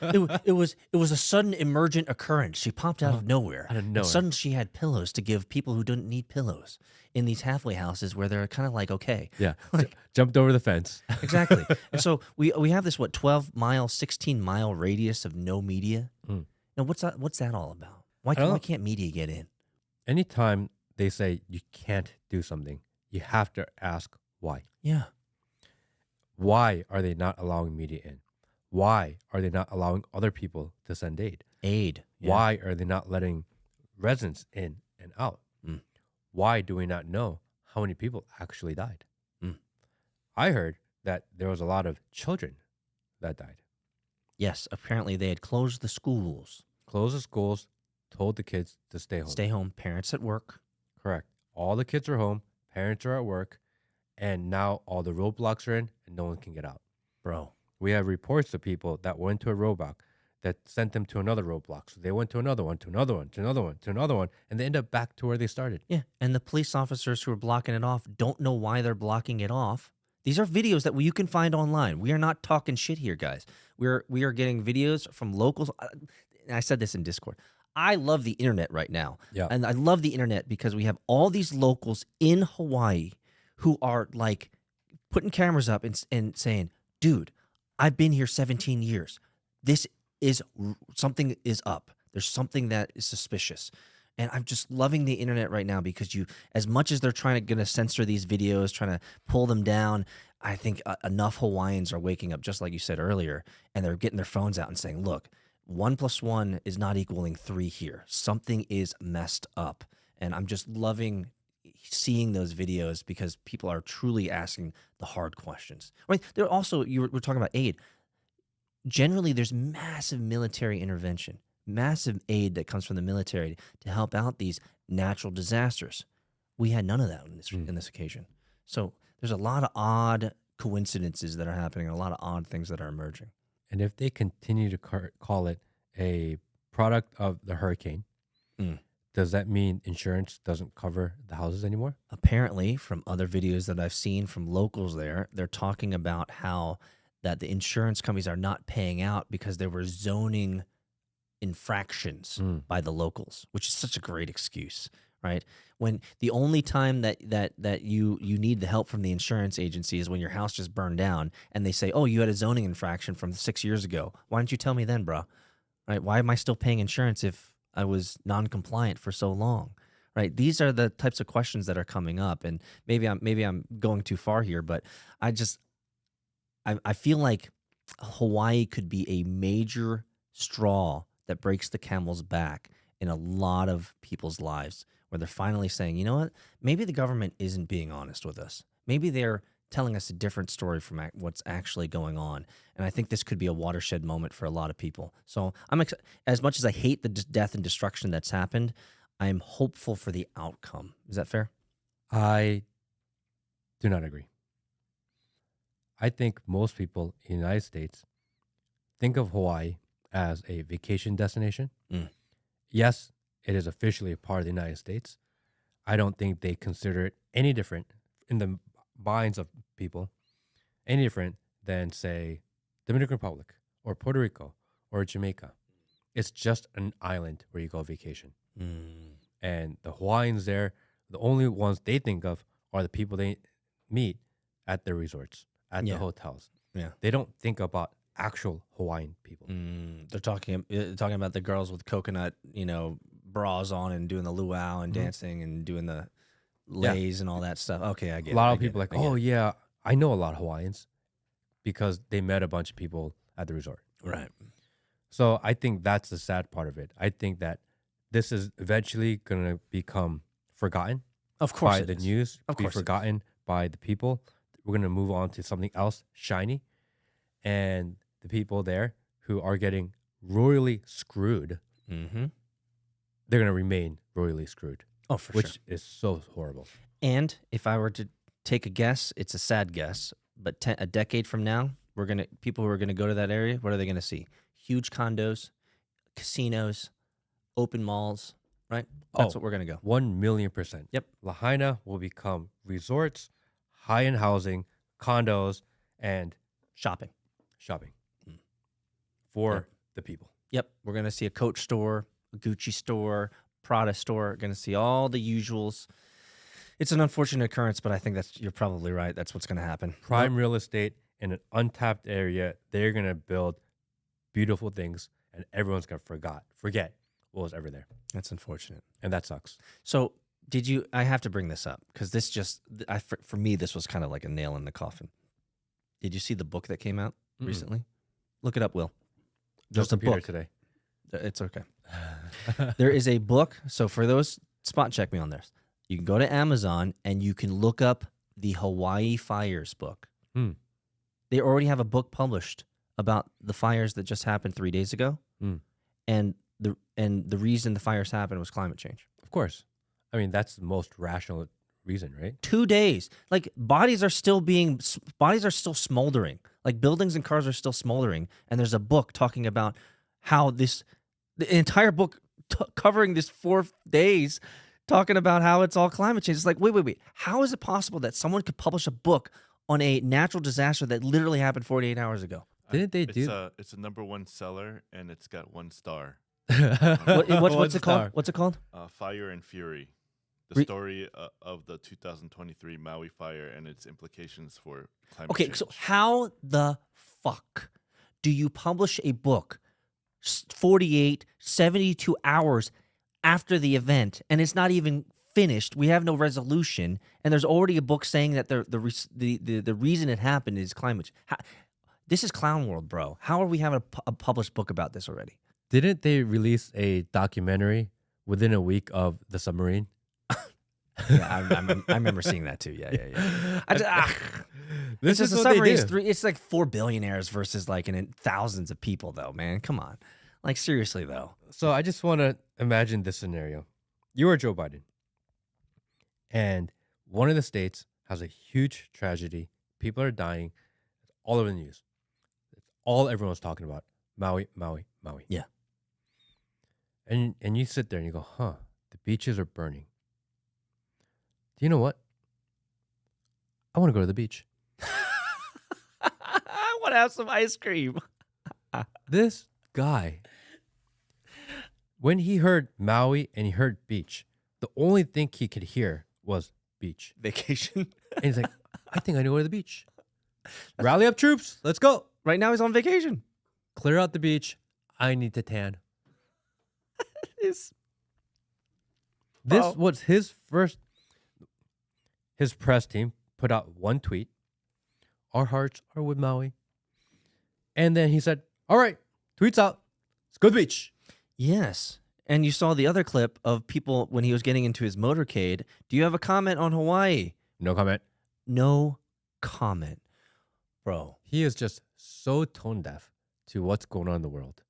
It was a sudden emergent occurrence. She popped out of nowhere. Out of And nowhere. suddenly she had pillows to give people who didn't need pillows in these halfway houses where they're kind of like, okay. Yeah. Jumped over the fence. Exactly. And so we have this 12-mile, 16-mile radius of no media. Mm. Now what's that all about? Why don't know. can't media get in? Anytime they say you can't do something, you have to ask why. Yeah. Why are they not allowing media in? Why are they not allowing other people to send aid? Aid. Yeah. Why are they not letting residents in and out? Mm. Why do we not know how many people actually died? Mm. I heard that there was a lot of children that died. Yes, apparently they had closed the schools. Closed the schools, told the kids to stay home. Stay home, parents at work. Correct. All the kids are home, parents are at work, and now all the roadblocks are in and no one can get out. Bro. We have reports of people that went to a roadblock that sent them to another roadblock. So they went to another one, to another one, to another one, to another one, and they end up back to where they started. Yeah, and the police officers who are blocking it off don't know why they're blocking it off. These are videos that you can find online. We are not talking shit here, guys. We are getting videos from locals. And I said this in Discord. I love the internet right now. Yeah. And I love the internet because we have all these locals in Hawaii who are like putting cameras up and saying, dude, I've been here 17 years. This is something is up. There's something that is suspicious. And I'm just loving the internet right now because as much as they're going to censor these videos, trying to pull them down, I think enough Hawaiians are waking up, just like you said earlier, and they're getting their phones out and saying, look, 1 + 1 is not equaling 3 here. Something is messed up. And I'm just loving seeing those videos because people are truly asking the hard questions. Right? They're also, we're talking about aid. Generally, there's massive military intervention, massive aid that comes from the military to help out these natural disasters. We had none of that in this occasion. So there's a lot of odd coincidences that are happening, and a lot of odd things that are emerging. And if they continue to call it a product of the hurricane, does that mean insurance doesn't cover the houses anymore? Apparently, from other videos that I've seen from locals there, they're talking about how that the insurance companies are not paying out because there were zoning infractions by the locals, which is such a great excuse, right? When the only time that you need the help from the insurance agency is when your house just burned down and they say, oh, you had a zoning infraction from 6 years ago. Why didn't you tell me then, bro? Right? Why am I still paying insurance if I was non-compliant for so long? Right? These are the types of questions that are coming up, and maybe I'm going too far here, but I feel like Hawaii could be a major straw that breaks the camel's back in a lot of people's lives, where they're finally saying, you know what, maybe the government isn't being honest with us. Maybe they're telling us a different story from what's actually going on. And I think this could be a watershed moment for a lot of people. So as much as I hate the death and destruction that's happened, I'm hopeful for the outcome. Is that fair? I do not agree. I think most people in the United States think of Hawaii as a vacation destination. Yes, it is officially a part of the United States. I don't think they consider it any different in the minds of people, any different than, say, Dominican Republic or Puerto Rico or Jamaica. It's just an island where you go vacation. And the Hawaiians there, the only ones they think of are the people they meet at their resorts, at the hotels. Yeah. They don't think about actual Hawaiian people. They're talking about the girls with coconut, bras on and doing the luau and dancing and doing the lays and all that stuff. Okay, I get it. A lot of people yeah, I know a lot of Hawaiians because they met a bunch of people at the resort. Right. So I think that's the sad part of it. I think that this is eventually going to become forgotten Of course by it the is. news, Of be course it is. forgotten by the people. We're going to move on to something else shiny. And the people there who are getting royally screwed, Mm-hmm. they're going to remain royally screwed, Oh, for which sure. is so horrible. And if I were to take a guess, it's a sad guess, but a decade from now, people who are gonna go to that area, what are they gonna see? Huge condos, casinos, open malls, right? That's what we're gonna go. 1,000,000%. Yep. Lahaina will become resorts, high-end housing, condos, and Shopping. shopping for the people. Yep. We're gonna see a Coach store, a Gucci store, Prada store. Gonna see all the usuals. It's an unfortunate occurrence, but I think you're probably right. That's what's gonna happen. Prime real estate in an untapped area. They're going to build beautiful things, and everyone's going to forget what was ever there. That's unfortunate. And that sucks. So I have to bring this up because for me, this was kind of like a nail in the coffin. Did you see the book that came out recently? Look it up, Will. No There's a computer book. today. It's okay. There is a book. So for those, spot check me on this. You can go to Amazon and you can look up the Hawaii fires book. They already have a book published about the fires that just happened 3 days ago. And the reason the fires happened was climate change. Of course. I mean, that's the most rational reason, right? 2 days. Like bodies are still smoldering. Like buildings and cars are still smoldering. And there's a book talking about how the entire book covering this 4 days, talking about how it's all climate change. It's like, wait. How is it possible that someone could publish a book on a natural disaster that literally happened 48 hours ago? Didn't they do? It's a #1 seller, and it's got 1 star. What's it called? What's it called? Fire and Fury. The story of the 2023 Maui fire and its implications for climate change. Okay, so how the fuck do you publish a book 48, 72 hours after the event, and it's not even finished? We have no resolution, and there's already a book saying that the reason it happened is climate change. This is clown world, bro. How are we having a published book about this already? Didn't they release a documentary within a week of the submarine? Yeah, I remember seeing that too. Yeah. This It's is just a what they submarine. do. It's like 4 billionaires versus like thousands of people, though. Man, come on. Like seriously though. So I just want to imagine this scenario. You are Joe Biden, and one of the states has a huge tragedy. People are dying. It's all over the news. It's all everyone's talking about. Maui, Maui, Maui. Yeah. And you sit there and you go, huh, the beaches are burning. Do you know what? I want to go to the beach. I want to have some ice cream. This guy, when he heard Maui and he heard beach, the only thing he could hear was beach. Vacation. And he's like, I think I know where the beach. Rally up troops. Let's go. Right now he's on vacation. Clear out the beach. I need to tan. This Was his first. His press team put out one tweet. Our hearts are with Maui. And then he said, all right, tweets out. Let's go to the beach. Yes. And you saw the other clip of people when he was getting into his motorcade. Do you have a comment on Hawaii? No comment. No comment. Bro. He is just so tone deaf to what's going on in the world.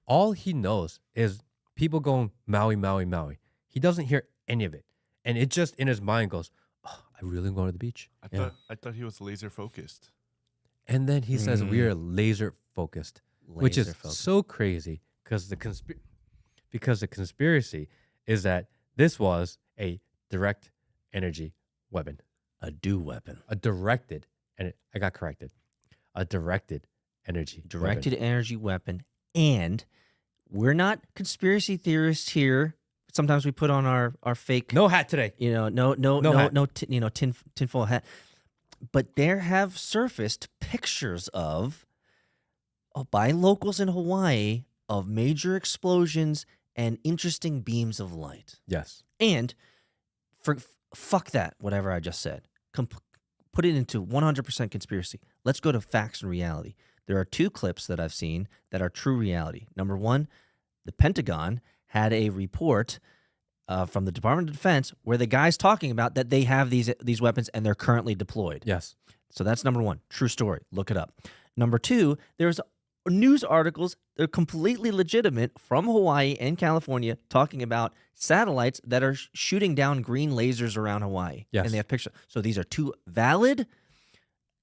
All he knows is people going Maui, Maui, Maui. He doesn't hear any of it. And it just in his mind goes, oh, I really am going to the beach. I thought he was laser focused. And then he says we are laser focused, which is Laser-focused. so crazy because the conspiracy is that this was a direct energy weapon, A do weapon. a directed, and I got corrected, a directed energy Directed energy weapon. And we're not conspiracy theorists here. Sometimes we put on our fake, weapon. No hat today. tinfoil hat. But there have surfaced pictures of by locals in Hawaii of major explosions and interesting beams of light. Yes. And fuck that, whatever I just said. Put it into 100% conspiracy. Let's go to facts and reality. There are two clips that I've seen that are true reality. Number one, the Pentagon had a report from the Department of Defense where the guy's talking about that they have these weapons and they're currently deployed. Yes. So that's number one. True story. Look it up. Number two, there's news articles that are completely legitimate from Hawaii and California talking about satellites that are shooting down green lasers around Hawaii. Yes. And they have pictures. So these are two valid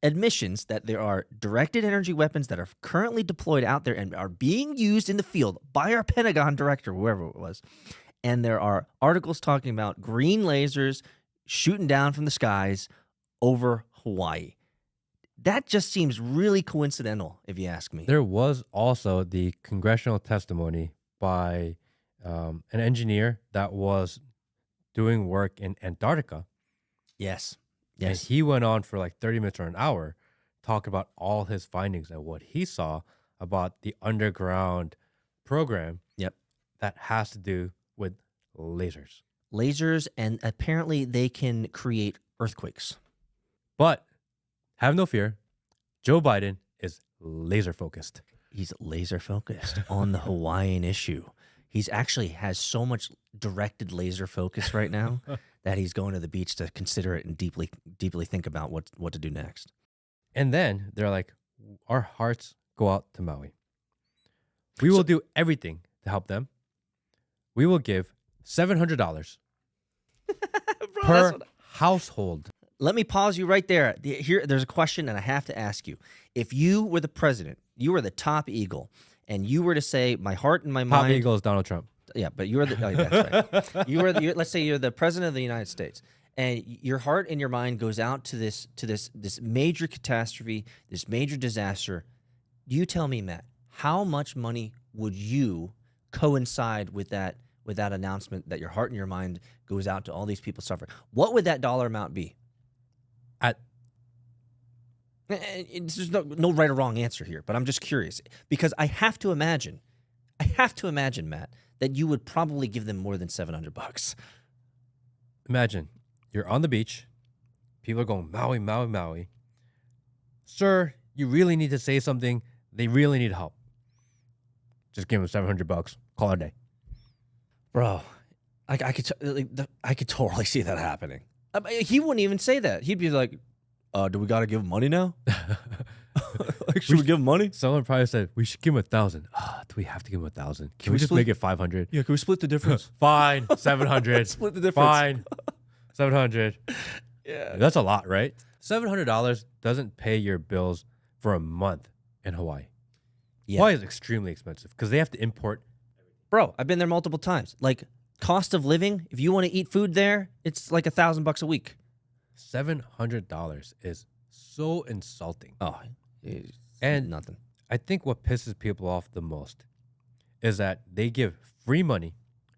admissions that there are directed energy weapons that are currently deployed out there and are being used in the field by our Pentagon director, whoever it was. And there are articles talking about green lasers shooting down from the skies over Hawaii. That just seems really coincidental, if you ask me. There was also the congressional testimony by an engineer that was doing work in Antarctica. Yes. And he went on for like 30 minutes or an hour talking about all his findings and what he saw about the underground program. Yep. That has to do with lasers. Lasers, and apparently they can create earthquakes. But have no fear, Joe Biden is laser focused. He's laser focused on the Hawaiian issue. He's actually has so much directed laser focus right now that he's going to the beach to consider it and deeply think about what to do next. And then they're like, our hearts go out to Maui. We will do everything to help them. We will give $700 per household. Let me pause you right there. There's a question, and I have to ask you. If you were the president, you were the top eagle, and you were to say, my heart and my Top mind... eagle is Donald Trump. Yeah, but you're the... Oh, that's right. Let's say you're the president of the United States, and your heart and your mind goes out to this major catastrophe, this major disaster. You tell me, Matt, how much money would you coincide with that announcement that your heart and your mind goes out to all these people suffering? What would that dollar amount be? There's no right or wrong answer here, but I'm just curious because I have to imagine, Matt, that you would probably give them more than $700. Imagine you're on the beach. People are going, Maui, Maui, Maui. Sir, you really need to say something. They really need help. Just give them $700. Call it a day. Bro, I could totally see that happening. He wouldn't even say that. He'd be like, do we got to give him money now? Like, should we give him money? Someone probably said we should give him 1,000. Do we have to give him 1,000? Can we we just split- make it 500? Yeah, can we split the difference? Fine, 700. Split the difference. Fine, 700. Yeah. That's a lot, right? $700 doesn't pay your bills for a month in Hawaii. Yeah. Hawaii is extremely expensive because they have to import. Bro, I've been there multiple times. Like, cost of living, if you want to eat food there, it's like $1,000 a week. $700 is so insulting. Oh, it's And nothing. I think what pisses people off the most is that they give free money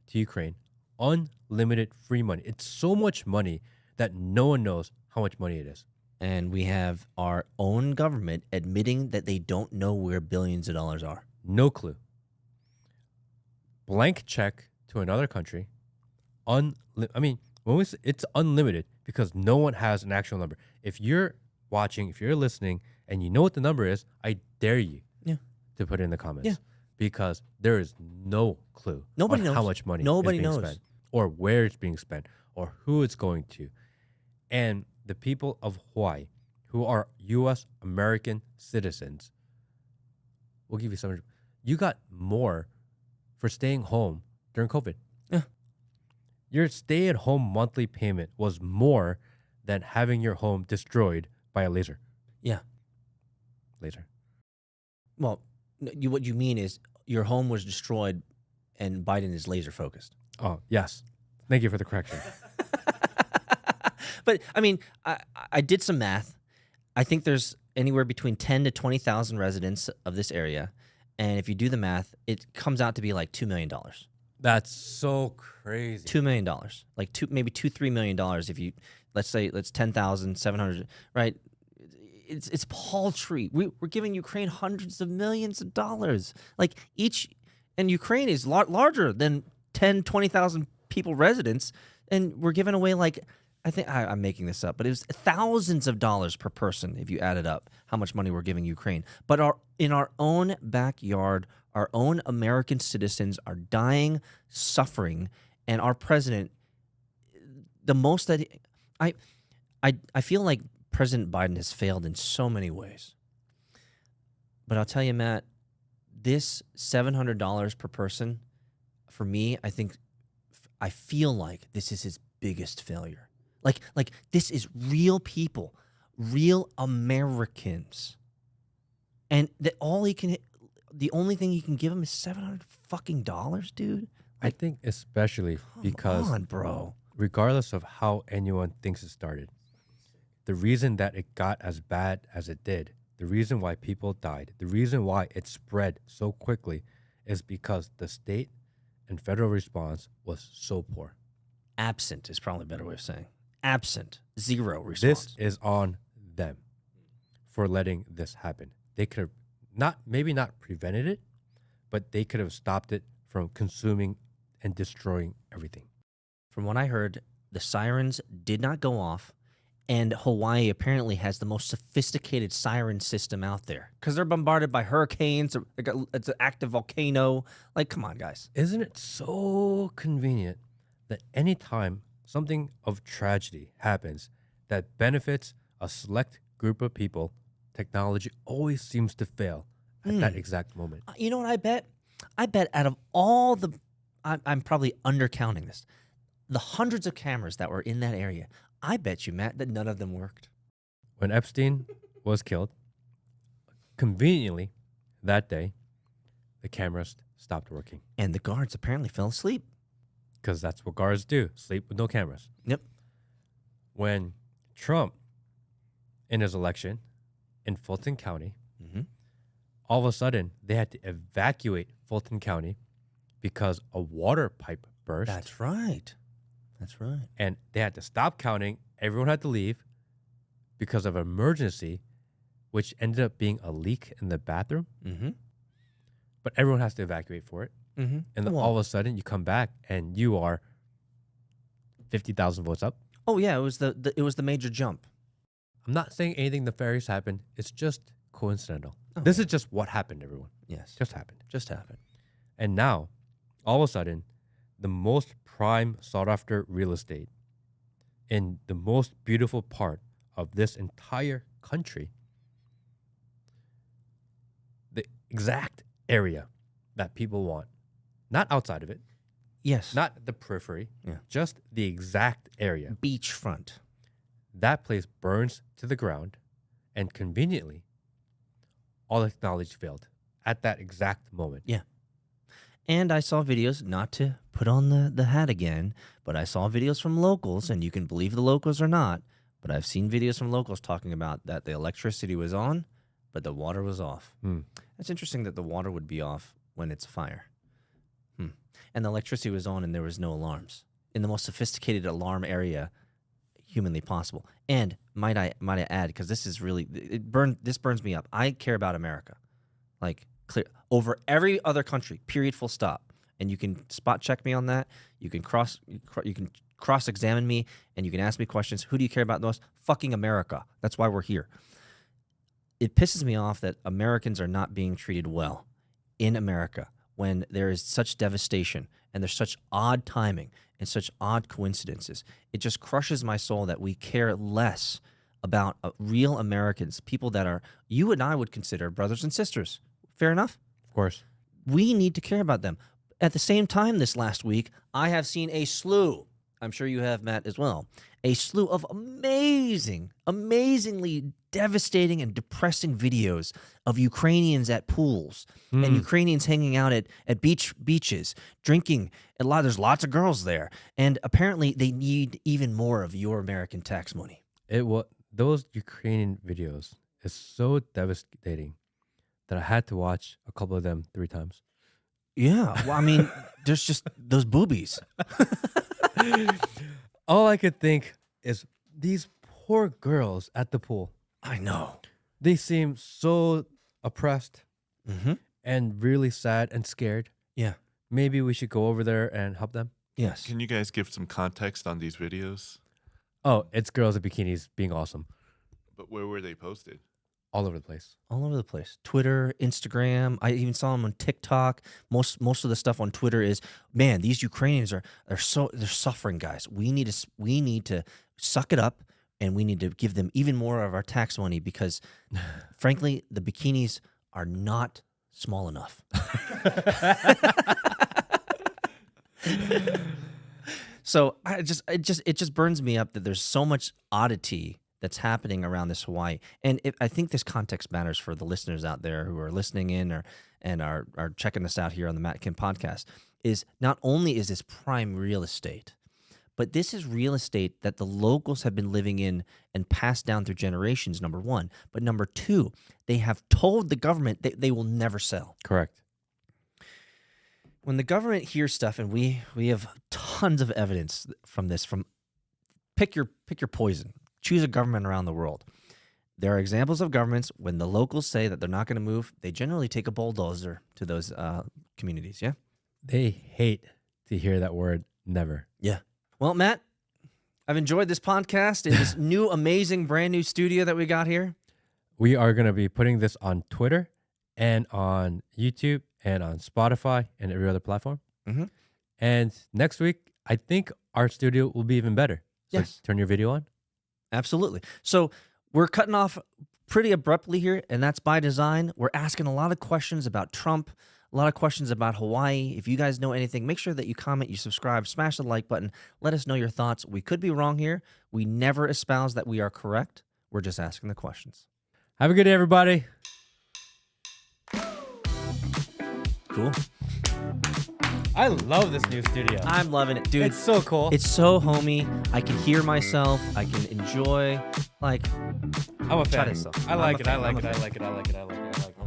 to Ukraine, unlimited free money. It's so much money that no one knows how much money it is. And we have our own government admitting that they don't know where billions of dollars are. No clue. Blank check to another country. When it's unlimited because no one has an actual number. If you're watching, if you're listening, and you know what the number is, I dare you to put it in the comments. Yeah. Because there is no clue Nobody on knows. how much money Nobody is being knows. spent, or where it's being spent, or who it's going to. And the people of Hawaii, who are U.S. American citizens, we'll give you some. You got more for staying home during COVID. Yeah. Your stay-at-home monthly payment was more than having your home destroyed by a laser. Yeah. Laser. Well, what you mean is your home was destroyed and Biden is laser focused. Oh, yes. Thank you for the correction. But I mean, I did some math. I think there's anywhere between 10 to 20,000 residents of this area. And if you do the math, it comes out to be like $2 million. That's so crazy. $2 million, like maybe $2-3 million. If you let's say that's 10,700, right? It's paltry. We're giving Ukraine hundreds of millions of dollars. Like and Ukraine is larger than 10, 20,000 people residents, and we're giving away like I think I'm making this up, but it was thousands of dollars per person if you add it up. How much money we're giving Ukraine? But in our own backyard, our own American citizens are dying, suffering, and our president, the most that I feel like President Biden has failed in so many ways. But I'll tell you, Matt, this $700 per person, for me, I feel like this is his biggest failure. Like this is real people, real Americans, and the only thing you can give him is $700 fucking dollars, dude. I think especially because, Come on, bro. regardless of how anyone thinks it started, the reason that it got as bad as it did, the reason why people died, the reason why it spread so quickly is because the state and federal response was so poor. Absent is probably a better way of saying. Absent. Zero response. This is on them for letting this happen. They could have maybe not prevented it, but they could have stopped it from consuming and destroying everything. From what I heard, the sirens did not go off, and Hawaii apparently has the most sophisticated siren system out there because they're bombarded by hurricanes. It's an active volcano. Like, come on, guys. Isn't it so convenient that anytime something of tragedy happens that benefits a select group of people, technology always seems to fail at that exact moment? You know what I bet? I bet out of all the, I'm probably undercounting this, the hundreds of cameras that were in that area, I bet you, Matt, that none of them worked. When Epstein was killed, conveniently that day, the cameras stopped working And the guards apparently fell asleep. because that's what guards do, sleep with no cameras. Yep. When Trump, in his election in Fulton County, Mm-hmm. all of a sudden they had to evacuate Fulton County because a water pipe burst. That's right. That's right. And they had to stop counting. Everyone had to leave because of emergency, which ended up being a leak in the bathroom. Mm-hmm. But everyone has to evacuate for it. Mm-hmm. And then all of a sudden you come back and you are 50,000 votes up. Oh yeah, it was the major jump. I'm not saying anything nefarious happened. It's just coincidental. Oh, This is just what happened, everyone. Yes. Just happened. Just happened. And now, all of a sudden, the most prime sought-after real estate in the most beautiful part of this entire country exact area that people want, not outside of it, Yes. not the periphery, Yeah. just the exact area. beachfront. That place burns to the ground, and conveniently, all the technology failed at that exact moment. Yeah. And I saw videos, not to put on the hat again, but I saw videos from locals, and you can believe the locals or not, but I've seen videos from locals talking about that the electricity was on, but the water was off. Hmm. It's interesting that the water would be off when it's a fire. And the electricity was on and there was no alarms in the most sophisticated alarm area humanly possible. And might I add, because this is really this burns me up. I care about America, like clear over every other country. Period. Full stop. And you can spot check me on that. You can cross examine me, and you can ask me questions. Who do you care about the most? Fucking America. That's why we're here. It pisses me off that Americans are not being treated well in America when there is such devastation and there's such odd timing and such odd coincidences. It just crushes my soul that we care less about real Americans, people that are, you and I would consider brothers and sisters. Fair enough? Of course. We need to care about them. At the same time, this last week, I have seen a slew, I'm sure you have, Matt, as well, a slew of amazingly devastating and depressing videos of Ukrainians at pools and Ukrainians hanging out at beaches, drinking. There's lots of girls there. And apparently they need even more of your American tax money. Those Ukrainian videos is so devastating that I had to watch a couple of them 3 times. Yeah. Well, I mean, there's just those boobies. All I could think is these poor girls at the pool. I know. They seem so oppressed Mm-hmm. and really sad and scared. Yeah. Maybe we should go over there and help them. Yes. Can you guys give some context on these videos? Oh, it's girls in bikinis being awesome But where were they posted? all over the place. All over the place. Twitter, Instagram. I even saw them on TikTok. Most of the stuff on Twitter is, man, these Ukrainians they're suffering, guys. We need to suck it up, and we need to give them even more of our tax money because, frankly, the bikinis are not small enough. So it just burns me up that there's so much oddity that's happening around this Hawaii. And I think this context matters for the listeners out there who are listening in and are checking us out here on the Matt Kim podcast, is not only is this prime real estate, but this is real estate that the locals have been living in and passed down through generations, number one. But number two, they have told the government that they will never sell. Correct. When the government hears stuff, and we have tons of evidence from this, from pick your poison. Choose a government around the world. There are examples of governments when the locals say that they're not going to move, they generally take a bulldozer to those communities, yeah? They hate to hear that word, never. Yeah. Well, Matt, I've enjoyed this podcast in this new, amazing, brand new studio that we got here. We are going to be putting this on Twitter and on YouTube and on Spotify and every other platform. Mm-hmm. And next week, I think our studio will be even better. So Yes. turn your video on. Absolutely. So we're cutting off pretty abruptly here, and that's by design. We're asking a lot of questions about Trump, a lot of questions about Hawaii. If you guys know anything, make sure that you comment, you subscribe, smash the like button. Let us know your thoughts. We could be wrong here. We never espouse that we are correct. We're just asking the questions. Have a good day, everybody. Cool. I love this new studio. I'm loving it, dude. It's so cool. It's so homey. I can hear myself. I can enjoy. Like, I'm a fan. Try this, though. I I'm like a it. fan. I like I'm a it. I fan. like it. I like it. I like it.